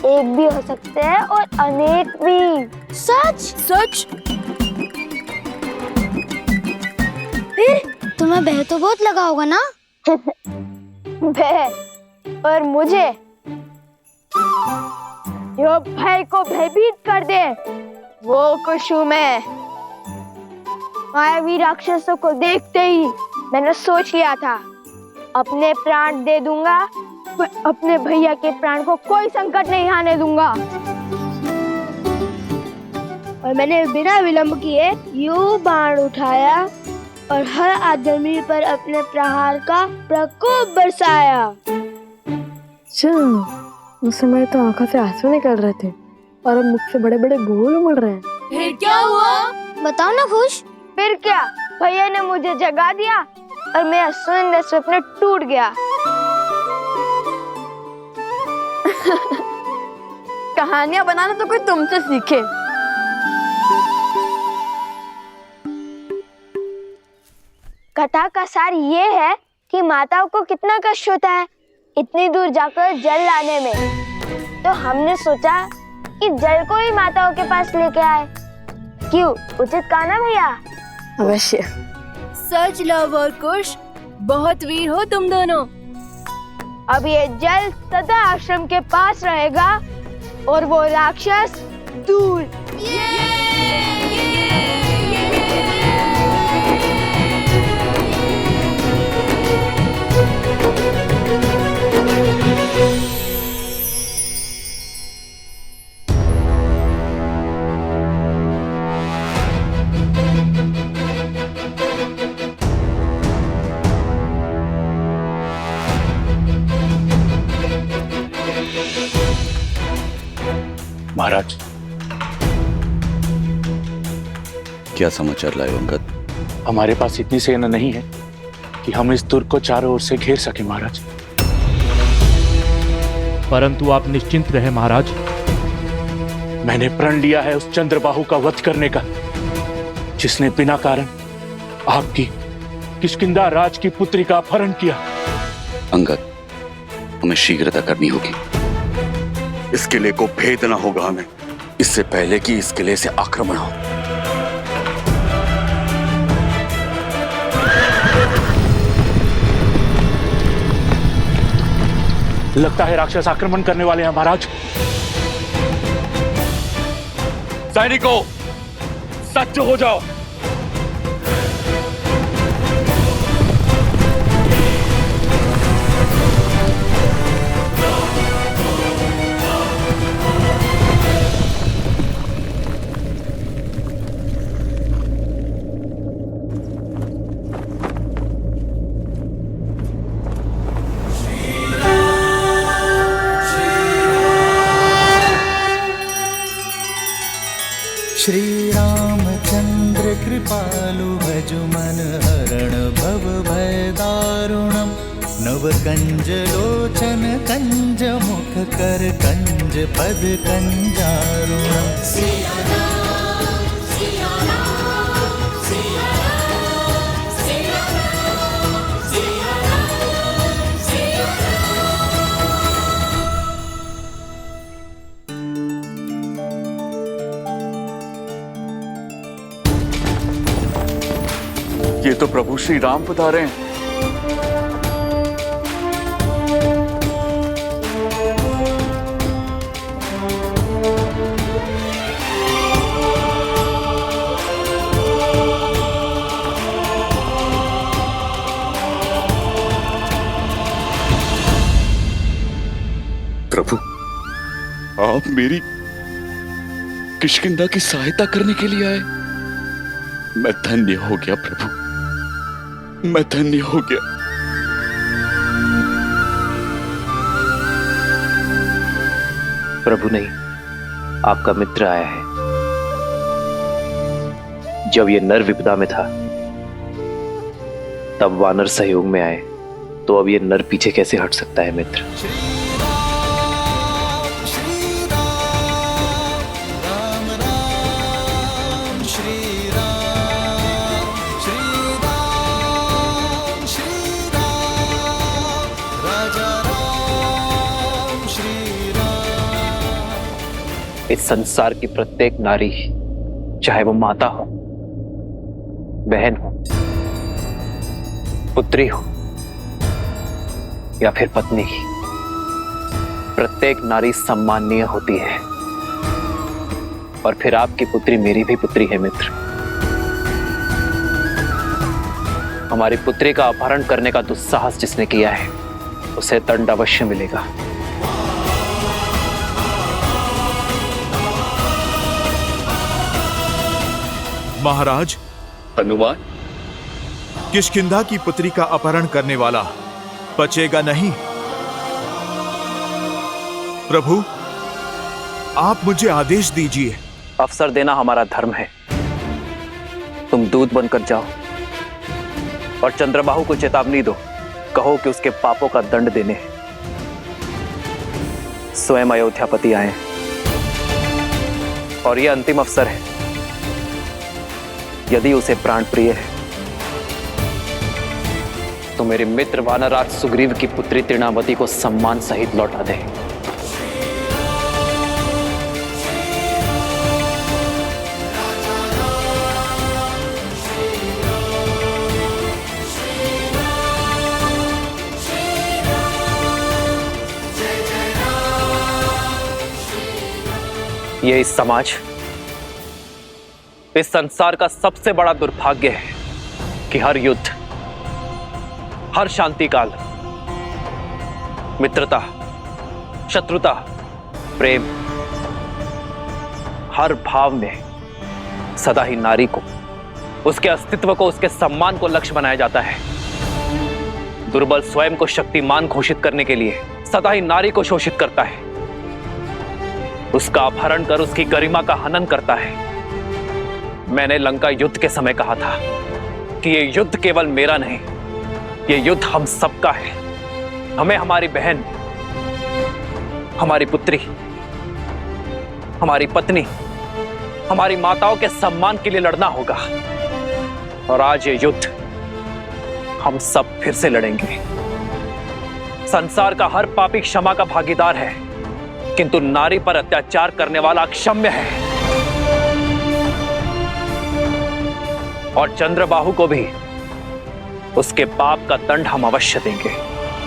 एक भी हो सकते हैं और अनेक भी। सच? फिर तुम्हें भय तो बहुत लगा होगा ना? भय? और मुझे जो भय को भयभीत कर दे वो खुश हूँ मैं। मायावी राक्षसों को देखते ही मैंने सोच लिया था अपने प्राण दे दूंगा, पर अपने भैया के प्राण को कोई संकट नहीं आने दूंगा। और मैंने बिना विलंब किए यूं बाण उठाया और हर आदमी पर अपने प्रहार का प्रकोप बरसाया। उस समय तो आंखों से आंसू निकल रहे थे और अब मुख से बड़े बड़े बोल उमड़ रहे हैं। फिर क्या हुआ? बताओ ना खुश। फिर क्या, भैया ने मुझे जगा दिया और मेरा सुंदर स्वप्न टूट गया। कहानियां बनाना तो कोई तुमसे सीखे। कथा का सार ये है कि माताओं को कितना कष्ट होता है इतनी दूर जाकर जल लाने में। तो हमने सोचा कि जल को ही माताओं के पास लेके आए। क्यों, उचित कहा ना भैया? अवश्य। सच लव और कुश, बहुत वीर हो तुम दोनों। अब ये जल सदा आश्रम के पास रहेगा और वो राक्षस दूर। महाराज, क्या समाचार लाए अंगद? हमारे पास इतनी सेना नहीं है कि हम इस दुर्ग को चारों ओर से घेर सके महाराज। परंतु आप निश्चिंत रहे महाराज। मैंने प्रण लिया है उस चंद्रबाहु का वध करने का, जिसने बिना कारण आपकी किष्किंधा राज की पुत्री का अपहरण किया। अंगद, हमें शीघ्रता करनी होगी। इस किले को भेदना होगा हमें, इससे पहले कि इस किले से आक्रमण हो। लगता है राक्षस आक्रमण करने वाले हैं महाराज। सैनिकों, सज्ज हो जाओ। श्री रामचंद्र कृपालु भजु मन हरण भव भय दारुणम नव कंज लोचन कंज मुख कर कंज पद कंजारुणम। ये तो प्रभु श्री राम पधारे हैं। प्रभु, आप मेरी किष्किंधा की सहायता करने के लिए आए। मैं धन्य हो गया प्रभु, मैं धन्य हो गया। प्रभु नहीं, आपका मित्र आया है। जब ये नर विपदा में था तब वानर सहयोग में आए, तो अब ये नर पीछे कैसे हट सकता है मित्र। इस संसार की प्रत्येक नारी, चाहे वो माता हो, बहन हो, पुत्री हो या फिर पत्नी, प्रत्येक नारी सम्माननीय होती है। और फिर आपकी पुत्री मेरी भी पुत्री है मित्र। हमारी पुत्री का अपहरण करने का दुस्साहस जिसने किया है उसे दंड अवश्य मिलेगा। महाराज, हनुमान, किष्किंधा की पुत्री का अपहरण करने वाला बचेगा नहीं। प्रभु, आप मुझे आदेश दीजिए। अवसर देना हमारा धर्म है। तुम दूत बनकर जाओ और चंद्रबाहु को चेतावनी दो। कहो कि उसके पापों का दंड देने स्वयं अयोध्यापति आए और यह अंतिम अवसर है। यदि उसे प्राण प्रिय है तो मेरे मित्र वानरराज सुग्रीव की पुत्री तृणावती को सम्मान सहित लौटा दे। ये इस समाज, इस संसार का सबसे बड़ा दुर्भाग्य है कि हर युद्ध, हर शांति काल, मित्रता, शत्रुता, प्रेम, हर भाव में सदा ही नारी को, उसके अस्तित्व को, उसके सम्मान को लक्ष्य बनाया जाता है। दुर्बल स्वयं को शक्तिमान घोषित करने के लिए सदा ही नारी को शोषित करता है, उसका अपहरण कर उसकी गरिमा का हनन करता है। मैंने लंका युद्ध के समय कहा था कि ये युद्ध केवल मेरा नहीं, ये युद्ध हम सबका है। हमें हमारी बहन, हमारी पुत्री, हमारी पत्नी, हमारी माताओं के सम्मान के लिए लड़ना होगा। और आज ये युद्ध हम सब फिर से लड़ेंगे। संसार का हर पापी क्षमा का भागीदार है, किंतु नारी पर अत्याचार करने वाला अक्षम्य है। और चंद्रबाहु को भी उसके पाप का दंड हम अवश्य देंगे।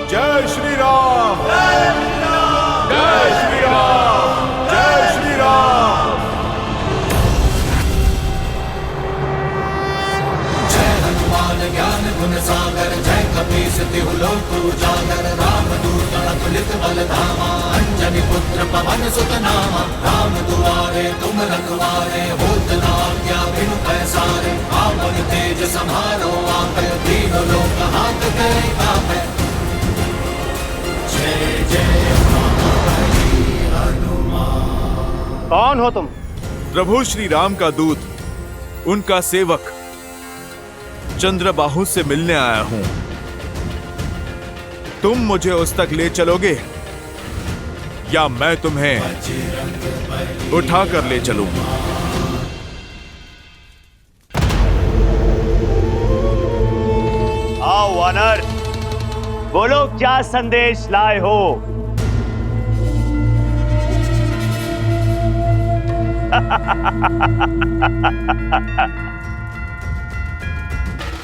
जय श्री राम, जय श्री राम, जय श्री राम। जय हनुमान ज्ञान गुण सागर, जय कपीस तिहु लोक उजागर, रामदूत अतुलित बल धामा, अंजनी पुत्र पवन सुत नामा, राम दुआरे तुम रखवारे, होत न आज्ञा बिनु पैसारे, आपन तेज समारो आपै, तीनों लोक हाथ करे आपै। जय जय हनुमान। कौन हो तुम? प्रभु श्री राम का दूत, उनका सेवक चंद्रबाहु से मिलने आया हूं। तुम मुझे उस तक ले चलोगे या मैं तुम्हें उठा कर ले चलूंगा? आओ वानर, बोलो क्या संदेश लाए हो?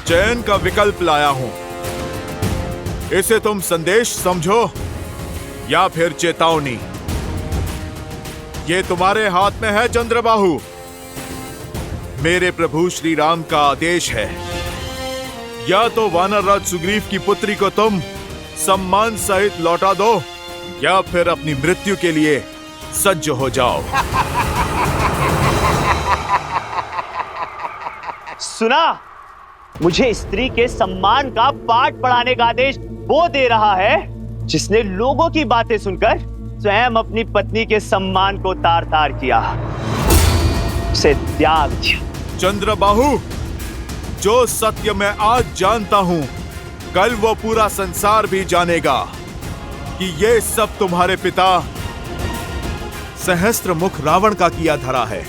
चयन का विकल्प लाया हूं। इसे तुम संदेश समझो या फिर चेतावनी। ये तुम्हारे हाथ में है चंद्रबाहु। मेरे प्रभु श्री राम का आदेश है, या तो वानर राज सुग्रीव की पुत्री को तुम सम्मान सहित लौटा दो, या फिर अपनी मृत्यु के लिए सज्ज हो जाओ। सुना, मुझे स्त्री के सम्मान का पाठ पढ़ाने का आदेश वो दे रहा है जिसने लोगों की बातें सुनकर स्वयं अपनी पत्नी के सम्मान को तार तार किया, उसे त्याग दिया। चंद्रबाहु, जो सत्य मैं आज जानता हूं, कल वो पूरा संसार भी जानेगा कि ये सब तुम्हारे पिता सहस्त्र मुख रावण का किया धरा है।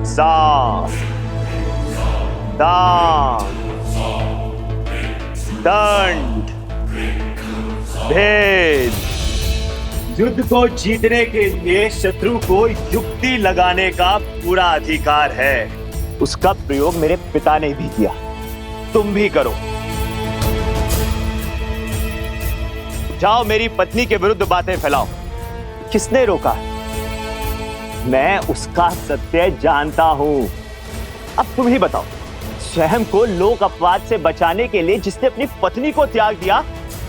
साफ, दान, दंड, भेद। युद्ध को जीतने के लिए शत्रु को युक्ति लगाने का पूरा अधिकार है। उसका प्रयोग मेरे पिता ने भी किया, तुम भी करो। जाओ, मेरी पत्नी के विरुद्ध बातें फैलाओ। किसने रोका? मैं उसका सत्य जानता हूं। अब तुम ही बताओ, स्वयं को लोक अपवाद से बचाने के लिए जिसने अपनी पत्नी को त्याग दिया,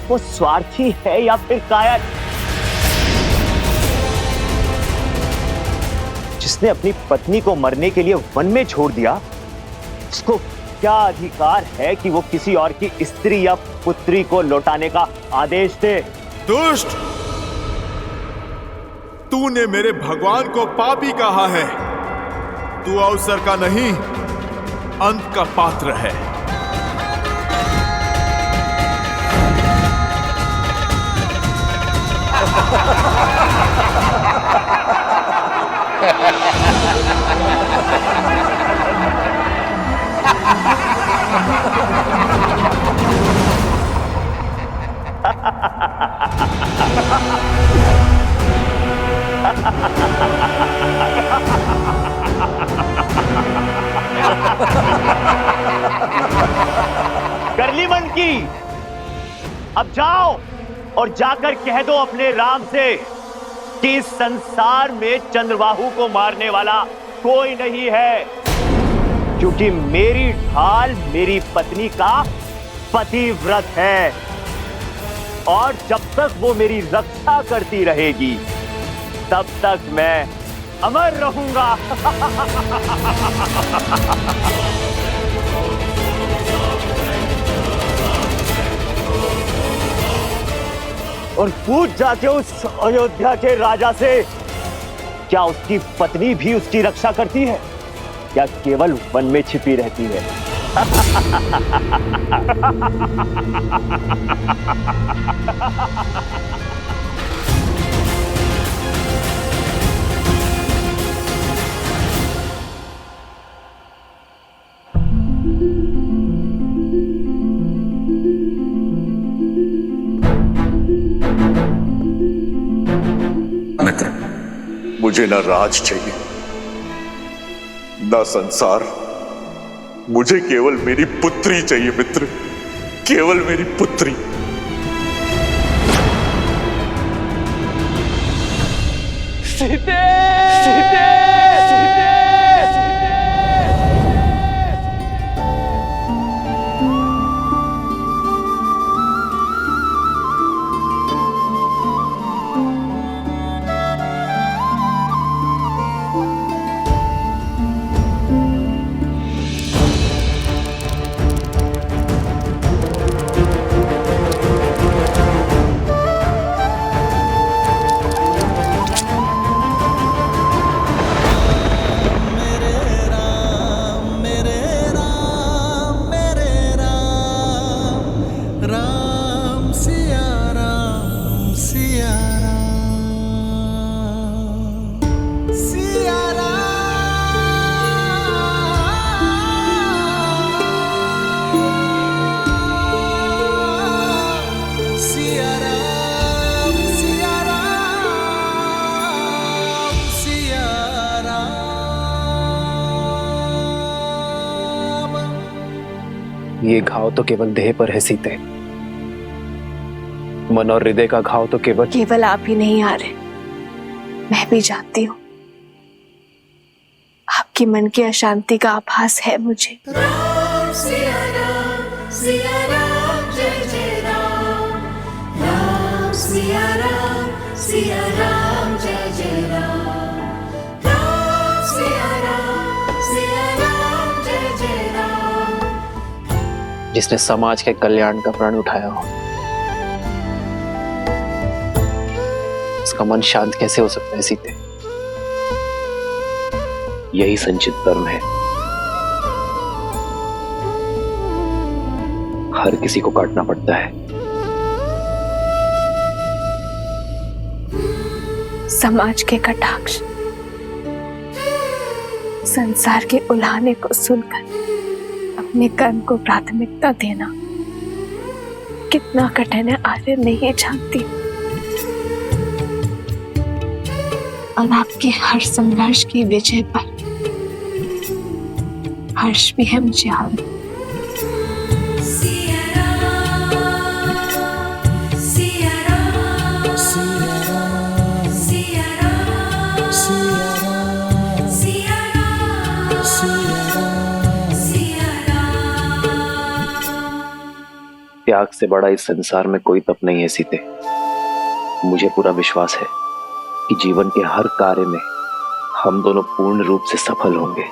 वो स्वार्थी है या फिर कायर? जिसने अपनी पत्नी को मरने के लिए वन में छोड़ दिया, उसको क्या अधिकार है कि वो किसी और की स्त्री या पुत्री को लौटाने का आदेश दे? दुष्ट, तूने मेरे भगवान को पापी कहा है। तू अवसर का नहीं, अंत का पात्र है। कर ली मन की। अब जाओ और जाकर कह दो अपने राम से कि इस संसार में चंद्रबाहु को मारने वाला कोई नहीं है, क्योंकि मेरी ढाल मेरी पत्नी का पतिव्रत है, और जब तक वो मेरी रक्षा करती रहेगी तब तक मैं अमर रहूंगा। और पूछ जाके उस अयोध्या के राजा से, क्या उसकी पत्नी भी उसकी रक्षा करती है या केवल वन में छिपी रहती है? मित्र, मुझे ना राज चाहिए ना संसार, मुझे केवल मेरी पुत्री चाहिए मित्र, केवल मेरी पुत्री। सीते! ये घाव तो केवल देह पर है सीते, मन और हृदय का घाव तो केवल आप ही नहीं आ रहे, मैं भी जानती हूँ। आपके मन की अशांति का आभास है मुझे। राम सिया राम, सिया राम जय जय राम। राम सिया राम, सिया राम जय जय राम। राम सिया राम, सिया राम जय जय राम। जिसने समाज के कल्याण का प्रण उठाया हो, उसका मन शांत कैसे हो सकता है सीते? यही संचित कर्म है। हर किसी को काटना पड़ता है। समाज के कटाक्ष, संसार के उलाहने को सुनकर अपने कर्म को प्राथमिकता देना कितना कठिन है आर्य नहीं जानती। और आपके हर संघर्ष की विजय पर हर्ष भी है मुझे आनंद। त्याग से बड़ा इस संसार में कोई तप नहीं है सीते। मुझे पूरा विश्वास है कि जीवन के हर कार्य में हम दोनों पूर्ण रूप से सफल होंगे।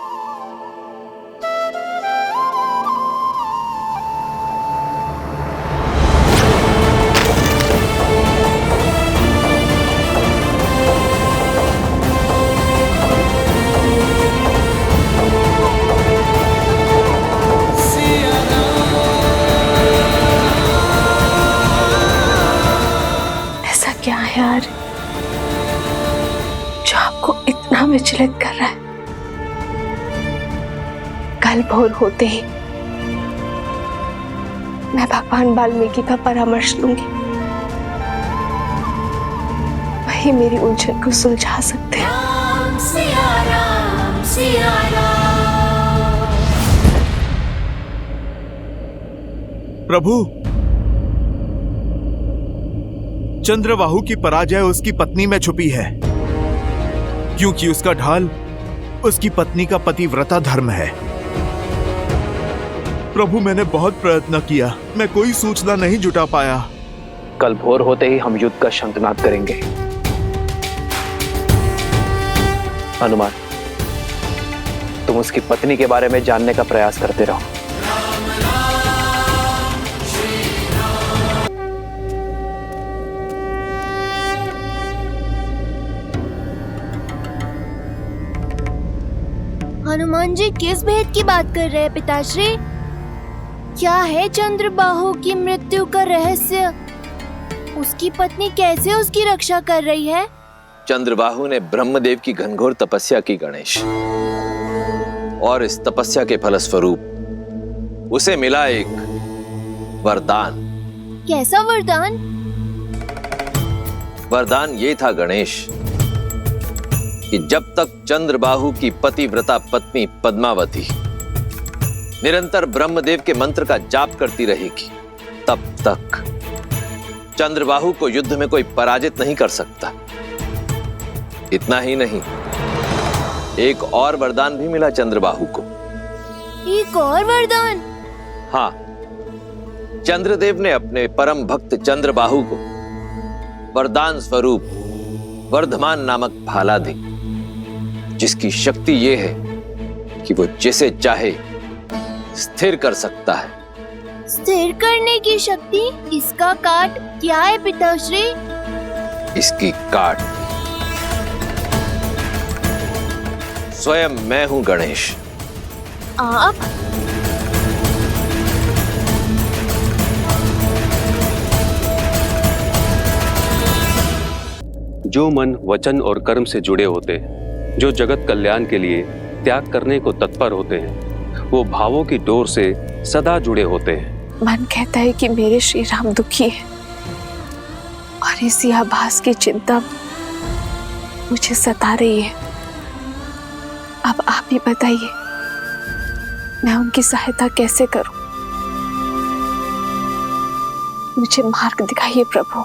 ऐसा क्या है यार जो आपको इतना विचलित कर रहा है? कल भोर होते ही मैं भगवान वाल्मीकि का परामर्श लूंगी, वही मेरी उलझन को सुलझा सकते हैं। राम सिया राम, सिया राम। प्रभु, चंद्रवाहु की पराजय उसकी पत्नी में छुपी है, क्योंकि उसका ढाल उसकी पत्नी का पतिव्रता धर्म है। प्रभु, मैंने बहुत प्रयत्न किया, मैं कोई सूचना नहीं जुटा पाया। कल भोर होते ही हम युद्ध का शंखनाद करेंगे। हनुमान, तुम उसकी पत्नी के बारे में जानने का प्रयास करते रहो। हनुमान जी किस भेद की बात कर रहे हैं पिताश्री? क्या है चंद्रबाहु की मृत्यु का रहस्य? उसकी पत्नी कैसे उसकी रक्षा कर रही है? चंद्रबाहु ने ब्रह्मदेव की घनघोर तपस्या की गणेश, और इस तपस्या के फलस्वरूप उसे मिला एक वरदान। कैसा वरदान? वरदान ये था गणेश कि जब तक चंद्रबाहु की पतिव्रता पत्नी पद्मावती निरंतर ब्रह्मदेव के मंत्र का जाप करती रहेगी, तब तक चंद्रबाहु को युद्ध में कोई पराजित नहीं कर सकता। इतना ही नहीं, एक और वरदान भी मिला चंद्रबाहु को। एक और वरदान? हाँ, चंद्रदेव ने अपने परम भक्त चंद्रबाहु को वरदान स्वरूप वर्धमान नामक भाला दी, जिसकी शक्ति यह है कि वो जिसे चाहे स्थिर कर सकता है। स्थिर करने की शक्ति? इसका काट क्या है पिताश्री? इसकी काट स्वयं मैं हूं गणेश। आप? जो मन वचन और कर्म से जुड़े होते हैं, जो जगत कल्याण के लिए त्याग करने को तत्पर होते हैं, वो भावों की डोर से सदा जुड़े होते हैं। मन कहता है कि मेरे श्री राम दुखी है और इसी आभास की चिंता मुझे सता रही है। अब आप ही बताइए, मैं उनकी सहायता कैसे करूं? मुझे मार्ग दिखाइए प्रभु।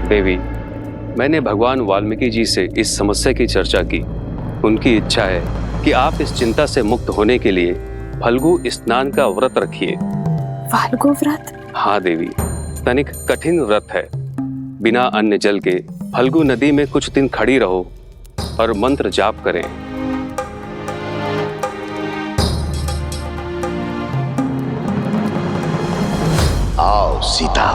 देवी, मैंने भगवान वाल्मीकि जी से इस समस्या की चर्चा की। उनकी इच्छा है कि आप इस चिंता से मुक्त होने के लिए फल्गु स्नान का व्रत रखिए। फाल्गु व्रत? हाँ देवी, तनिक कठिन व्रत है। बिना अन्न जल के फल्गु नदी में कुछ दिन खड़ी रहो और मंत्र जाप करें। आओ सीता,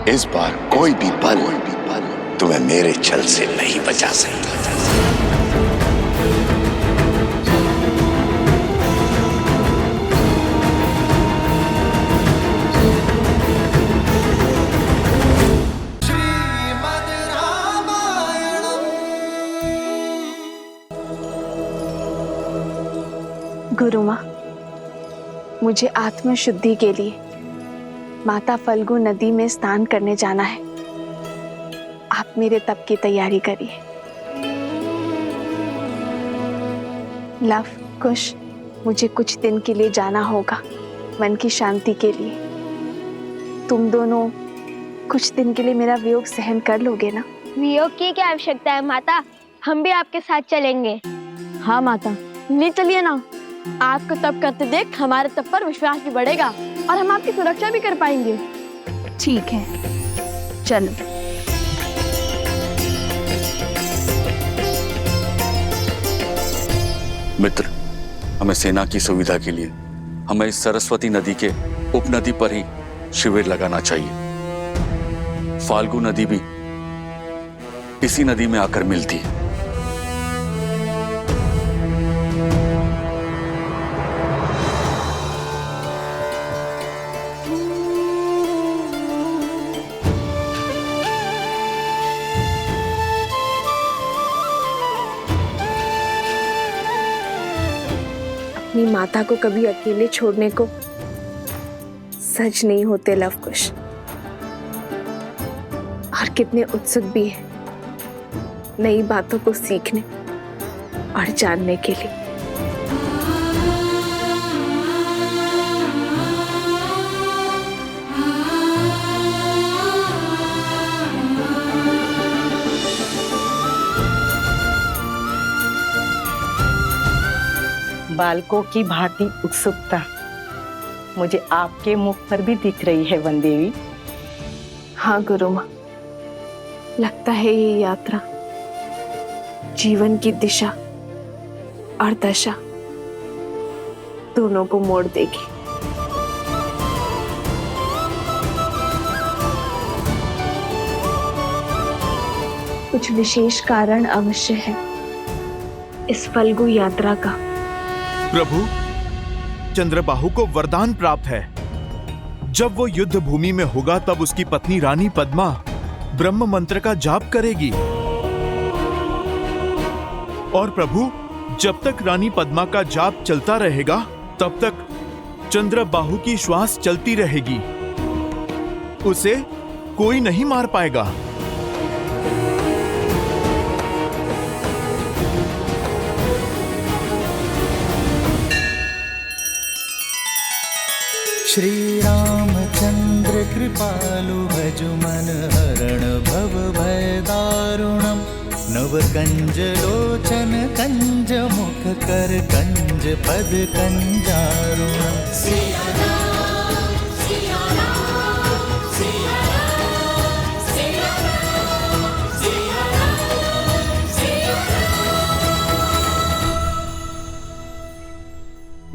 इस बार कोई भी बल तुम्हें मेरे छल से नहीं बचा सकता। गुरु माँ, मुझे आत्म शुद्धि के लिए माता फल्गु नदी में स्नान करने जाना है। आप मेरे तप की तैयारी करिए। लव, कुश, मुझे कुछ दिन के लिए जाना होगा, मन की शांति के लिए। तुम दोनों कुछ दिन के लिए मेरा वियोग सहन कर लोगे ना? वियोग की क्या आवश्यकता है माता, हम भी आपके साथ चलेंगे। हाँ माता, ले चलिए ना। आपको तप करते देख हमारे तप पर विश्वास भी बढ़ेगा और हम आपकी सुरक्षा भी कर पाएंगे। ठीक है, चलो। मित्र, हमें सेना की सुविधा के लिए हमें इस सरस्वती नदी के उपनदी पर ही शिविर लगाना चाहिए। फाल्गु नदी भी इसी नदी में आकर मिलती है। अपनी माता को कभी अकेले छोड़ने को सच नहीं होते लव कुश, और कितने उत्सुक भी है नई बातों को सीखने और जानने के लिए। बालकों की भांति उत्सुकता मुझे आपके मुख पर भी दिख रही है वन देवी। हाँ गुरु माँ, लगता है ये यात्रा जीवन की दिशा और दशा दोनों को मोड़ देगी। कुछ विशेष कारण अवश्य है इस फल्गु यात्रा का। प्रभु, चंद्रबाहु को वरदान प्राप्त है। जब वो युद्ध भूमि में होगा तब उसकी पत्नी रानी पद्मा ब्रह्म मंत्र का जाप करेगी। और प्रभु, जब तक रानी पद्मा का जाप चलता रहेगा तब तक चंद्रबाहु की श्वास चलती रहेगी। उसे कोई नहीं मार पाएगा। श्री रामचंद्र कृपालु भजु मन हरण भव भय दारुणम नव कंज लोचन कंज मुख कर कंज पद कंजारुणम।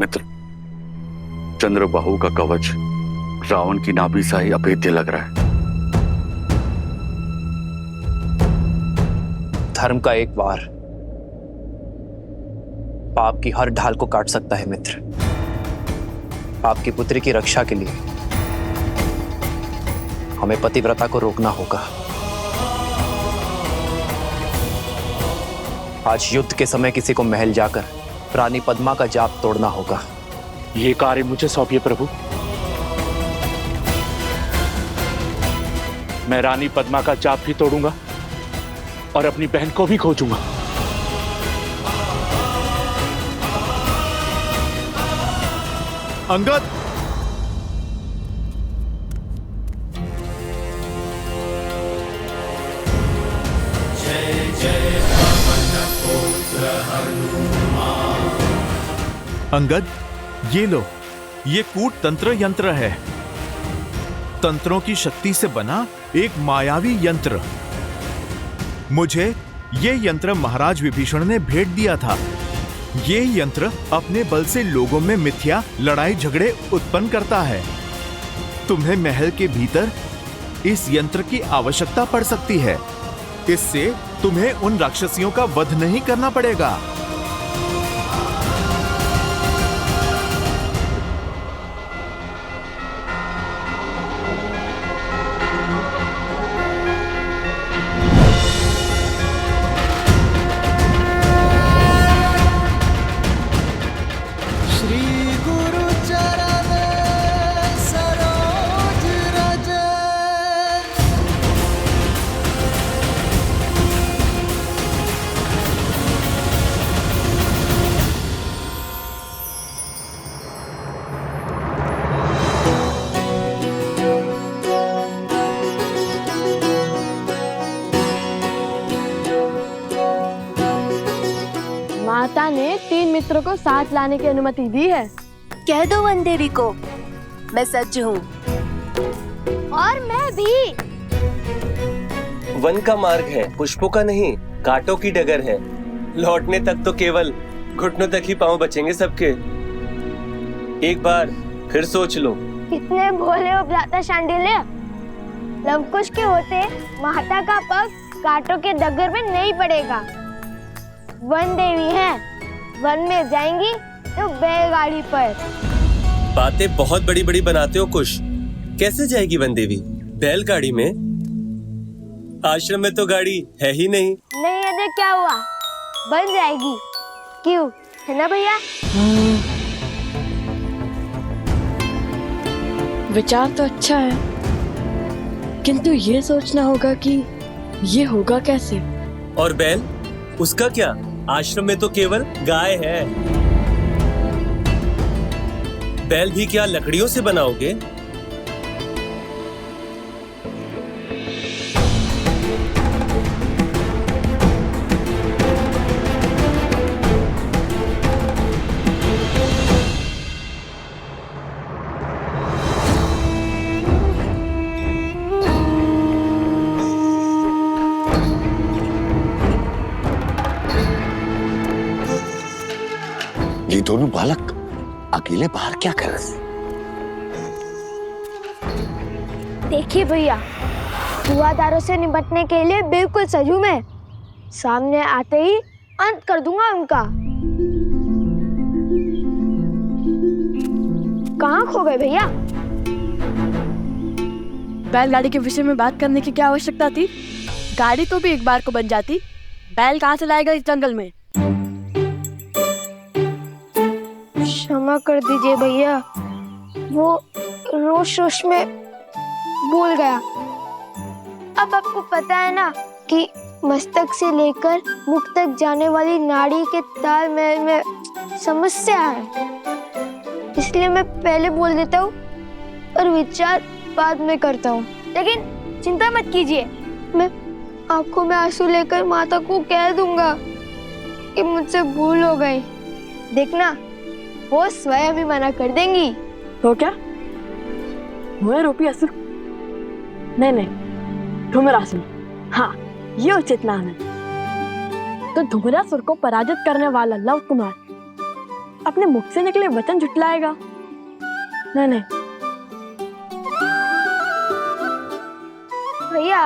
मित्र, चंद्रबाहु का कवच रावण की नाभि सा ही अभेद्य लग रहा है। धर्म का एक वार पाप की हर ढाल को काट सकता है मित्र। आपकी पुत्री की रक्षा के लिए हमें पतिव्रता को रोकना होगा। आज युद्ध के समय किसी को महल जाकर रानी पद्मा का जाप तोड़ना होगा। ये कार्य मुझे सौंपिए प्रभु। मैं रानी पद्मा का जाप भी तोड़ूंगा और अपनी बहन को भी खोजूंगा। अंगद, जय जय पवन पुत्र हनुमान। अंगद, ये लो, ये कूट तंत्र यंत्र है। तंत्रों की शक्ति से बना एक मायावी यंत्र। मुझे ये यंत्र महाराज विभीषण ने भेंट दिया था। ये यंत्र अपने बल से लोगों में मिथ्या लड़ाई झगड़े उत्पन्न करता है। तुम्हें महल के भीतर इस यंत्र की आवश्यकता पड़ सकती है। इससे तुम्हें उन राक्षसियों का वध नहीं करना पड़ेगा। माता ने 3 मित्रों को साथ लाने की अनुमति दी है। कह दो वन देवी को मैं सज्ज हूँ। और मैं भी। वन का मार्ग है, पुष्पों का नहीं, कांटों की डगर है। लौटने तक तो केवल घुटनों तक ही पांव बचेंगे सबके। एक बार फिर सोच लो। कितने भोले हो भ्राता शांडिल्य। लवकुश के होते माता का पग कांटों के डगर में नहीं पड़ेगा। वन देवी है, वन में जाएंगी तो बैलगाड़ी पर। बातें बहुत बड़ी बड़ी बनाते हो कुश। कैसे जाएगी वन देवी बैलगाड़ी में? आश्रम में तो गाड़ी है ही नहीं। नहीं है तो क्या हुआ, बन जाएगी। क्यों, है ना भैया? विचार तो अच्छा है, किंतु ये सोचना होगा कि ये होगा कैसे। और बैल, उसका क्या? आश्रम में तो केवल गाय है। बैल भी क्या लकड़ियों से बनाओगे? दोनों बालक अकेले बाहर क्या कर रहे हैं? देखिए भैया, जुआदारों से निपटने के लिए बिल्कुल सजू मैं। सामने आते ही अंत कर दूंगा उनका। कहाँ खो गए भैया? बैलगाड़ी के विषय में बात करने की क्या आवश्यकता थी? गाड़ी तो भी एक बार को बन जाती। बैल कहाँ से लाएगा इस जंगल में? क्षमा कर दीजिए भैया, वो रोश रोश में भूल गया। अब आपको पता है ना कि मस्तक से लेकर मुख तक जाने वाली नाड़ी के तालमेल में समस्या है, इसलिए मैं पहले बोल देता हूँ और विचार बाद में करता हूँ। लेकिन चिंता मत कीजिए, मैं आंखों में आंसू लेकर माता को कह दूंगा कि मुझसे भूल हो गई। देखना, वो स्वयं ही मना कर देंगी। तो क्या हुए रूपी असुर? नहीं नहीं, धूम्रासुर, हाँ ये उचित नाम है। तो धूम्रासुर को पराजित करने वाला लव कुमार अपने मुख से निकले वचन झुटलाएगा? नहीं नहीं भैया,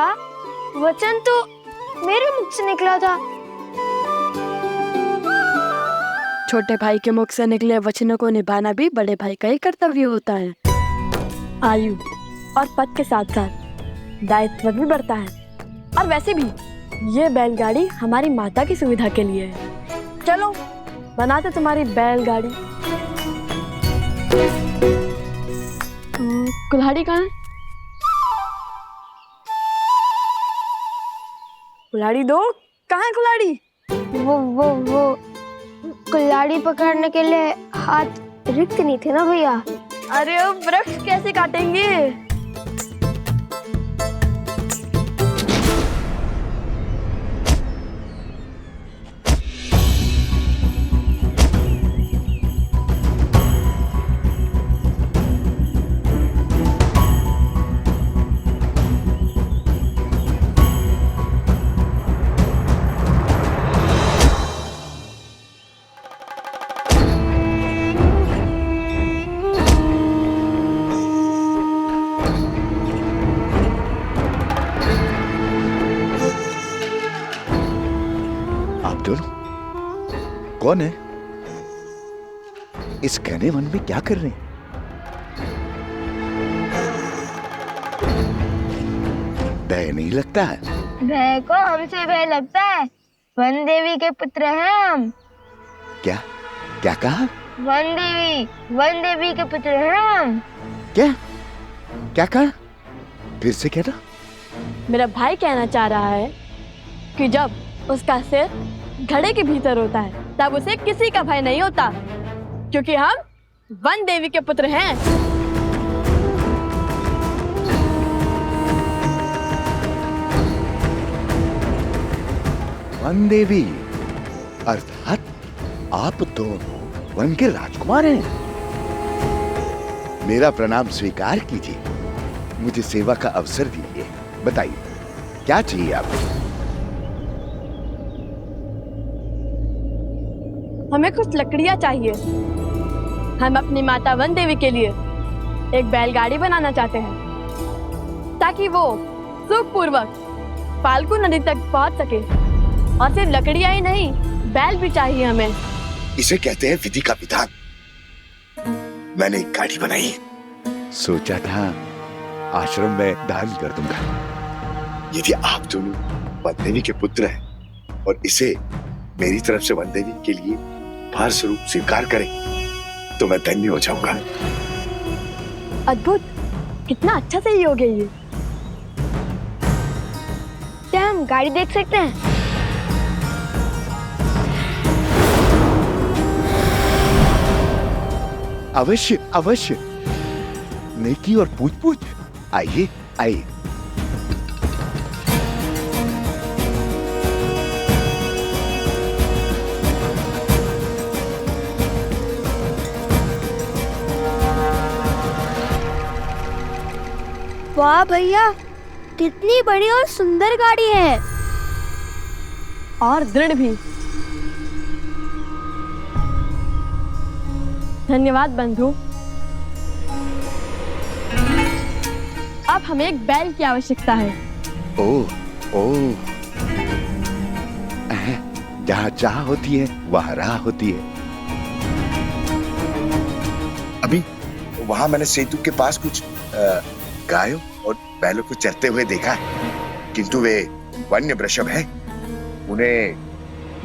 वचन तो मेरे मुख से निकला था। छोटे भाई के मुख से निकले वचनों को निभाना भी बड़े भाई का ही कर्तव्य होता है। आयु और पद के साथ साथ दायित्व भी बढ़ता है। और वैसे भी ये बैलगाड़ी हमारी माता की सुविधा के लिए है। चलो बनाते तुम्हारी बैलगाड़ी। कुल्हाड़ी कहाँ है? कुल्हाड़ी दो। कहाँ है कुल्हाड़ी? वो कुल्हाड़ी पकड़ने के लिए हाथ रिक्त नहीं थे ना भैया। अरे अब वृक्ष कैसे काटेंगे? कौन है? इस घने वन में क्या कर रहे हैं? भय नहीं लगता है? भय को हमसे भय लगता है। वन देवी के पुत्र हैं हम। क्या क्या कहा? वन देवी के पुत्र हैं हम। क्या क्या कहा? फिर से कहना। मेरा भाई कहना चाह रहा है कि जब उसका सिर घड़े के भीतर होता है तब उसे किसी का भय नहीं होता, क्योंकि हम वन देवी के पुत्र हैं। वन देवी अर्थात आप दोनों वन के राजकुमार हैं। मेरा प्रणाम स्वीकार कीजिए, मुझे सेवा का अवसर दीजिए। बताइए क्या चाहिए आपको? हमें कुछ लकड़ियां चाहिए। हम अपनी माता वन देवी के लिए एक बैलगाड़ी बनाना चाहते हैं ताकि वो सुखपूर्वक फाल्गु नदी तक पहुंच सके। और सिर्फ लकड़ियां ही नहीं, बैल भी चाहिए हमें। इसे कहते हैं विधि का विधान। मैंने एक गाड़ी बनाई, सोचा था आश्रम में दान कर दूंगा। यदि आप दोनों वन देवी के पुत्र हैं और इसे मेरी तरफ से वन देवी के लिए भार स्वरूप स्वीकार करें तो मैं धन्य हो जाऊंगा। अद्भुत, कितना अच्छा सहयोग है ये। क्या हम गाड़ी देख सकते हैं? अवश्य अवश्य, नेकी और पूछ पूछ। आइए आइए। वाह भैया, कितनी बड़ी और सुंदर गाड़ी है। और दृढ़ भी। धन्यवाद बंधु। अब हमें एक बैल की आवश्यकता है। जहाँ चाह होती है वहाँ राह होती है। अभी वहाँ मैंने सेतु के पास कुछ गायों और बैलों को चरते हुए देखा है, किंतु वे वन्य वृषभ हैं, उन्हें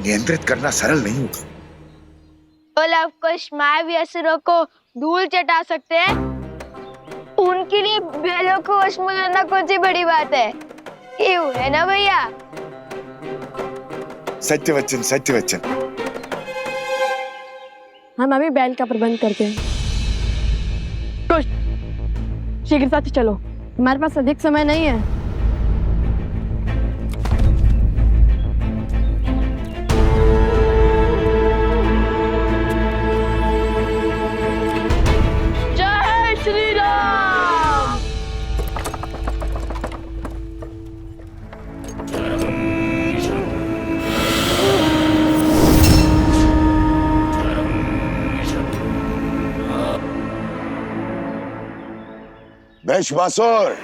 नियंत्रित करना सरल नहीं होगा। तो लव कुश मायावी असुरों को धूल चटा सकते हैं, उनके लिए बैलों को वश में करना कौन सी बड़ी बात है? क्यों, है ना भैया? सत्य वचन, सत्य वचन। हम अभी बैल का प्रबंध करते हैं। कुश, शीघ्रता से चलो, हमारे पास अधिक समय नहीं है। जय श्री राम। वैश्वासुर,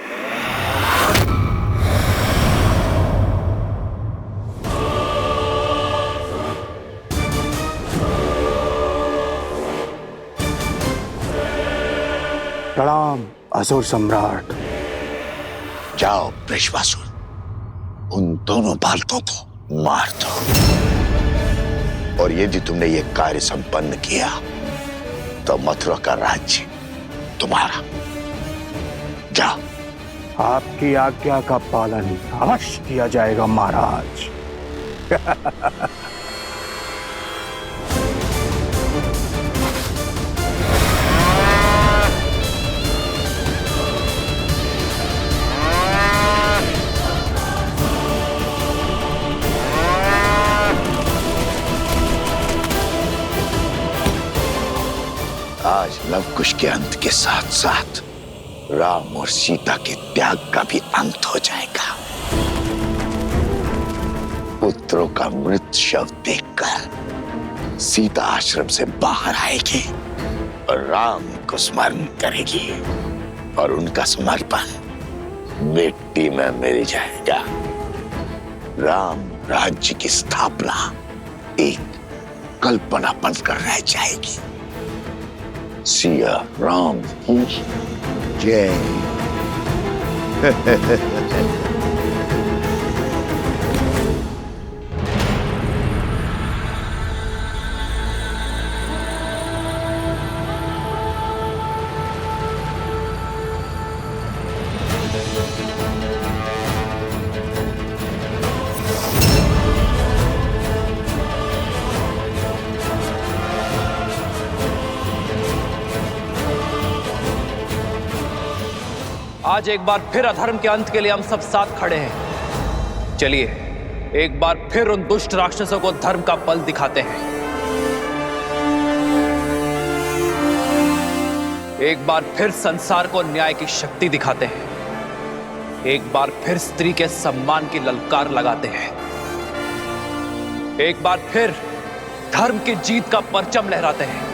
प्रणाम असुर सम्राट। जाओ वैश्वासुर, उन दोनों बालकों को मार दो, और यदि तुमने ये कार्य संपन्न किया तो मथुरा का राज्य तुम्हारा। जाओ। आपकी आज्ञा का पालन अवश्य किया जाएगा महाराज। आज लवकुश के अंत के साथ साथ राम और सीता के त्याग का भी अंत हो जाएगा। पुत्रों का मृत शव देखकर सीता आश्रम से बाहर आएगी और राम को स्मरण करेगी, और उनका समर्पण मिट्टी में मिल जाएगा। राम राज्य की स्थापना एक कल्पना बनकर रह जाएगी। सिया राम की जय। आज एक बार फिर अधर्म के अंत के लिए हम सब साथ खड़े हैं। चलिए एक बार फिर उन दुष्ट राक्षसों को धर्म का बल दिखाते हैं। एक बार फिर संसार को न्याय की शक्ति दिखाते हैं। एक बार फिर स्त्री के सम्मान की ललकार लगाते हैं। एक बार फिर धर्म की जीत का परचम लहराते हैं।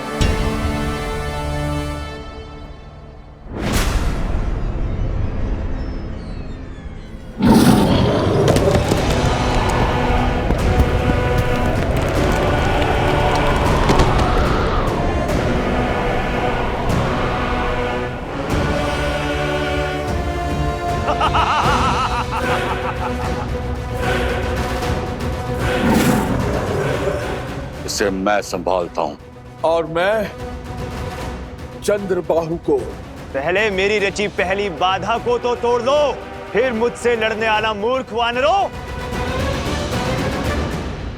इसे मैं संभालता हूं। और मैं चंद्रबाहु को। पहले मेरी रची पहली बाधा को तो तोड़ दो, फिर मुझसे लड़ने आना मूर्ख वानरों।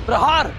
प्रहार।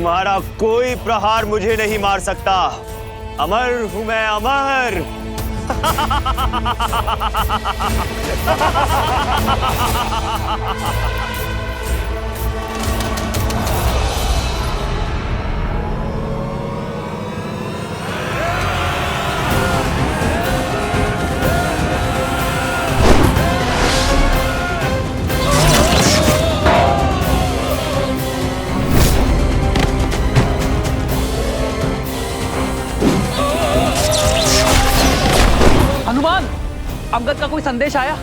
तुम्हारा कोई प्रहार मुझे नहीं मार सकता। अमर हूं मैं, अमर। हनुमान, अंगद का कोई संदेश आया?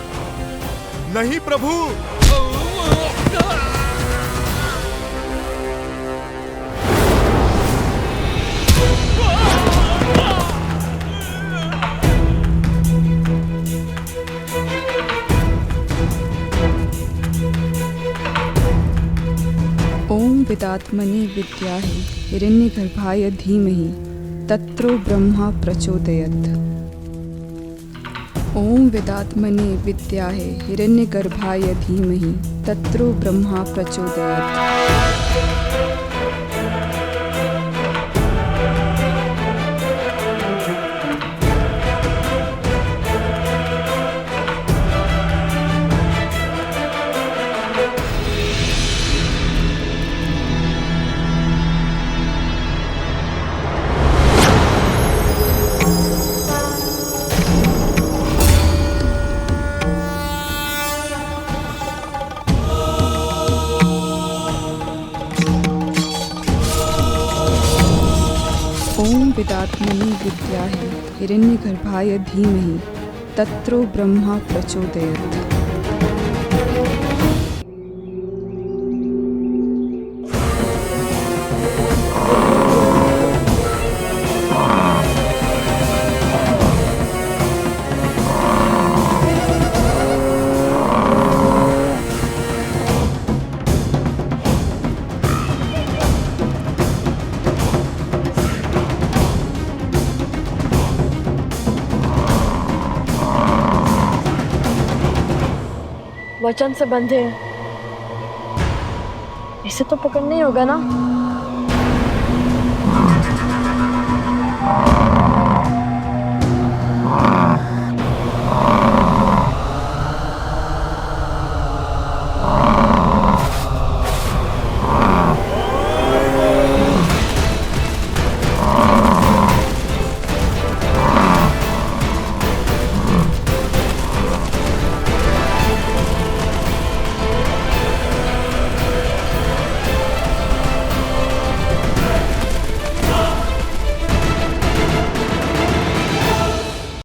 नहीं प्रभु। ओम विदात्मनि विद्याहि हिरण्यगर्भाय धीमहि तत्रो ब्रह्मा प्रचोदयत्। ओम विदात्मनि विद्याहि हिरण्यगर्भाय धीमहि तत्रो ब्रह्मा प्रचोदयात्। ओम विदात्मनि विद्याहि हिरण्यगर्भाय धीमहि तत्रो ब्रह्मा प्रचोदयात्। वचन से बंधे हैं, इसे तो पकड़ना ही होगा ना।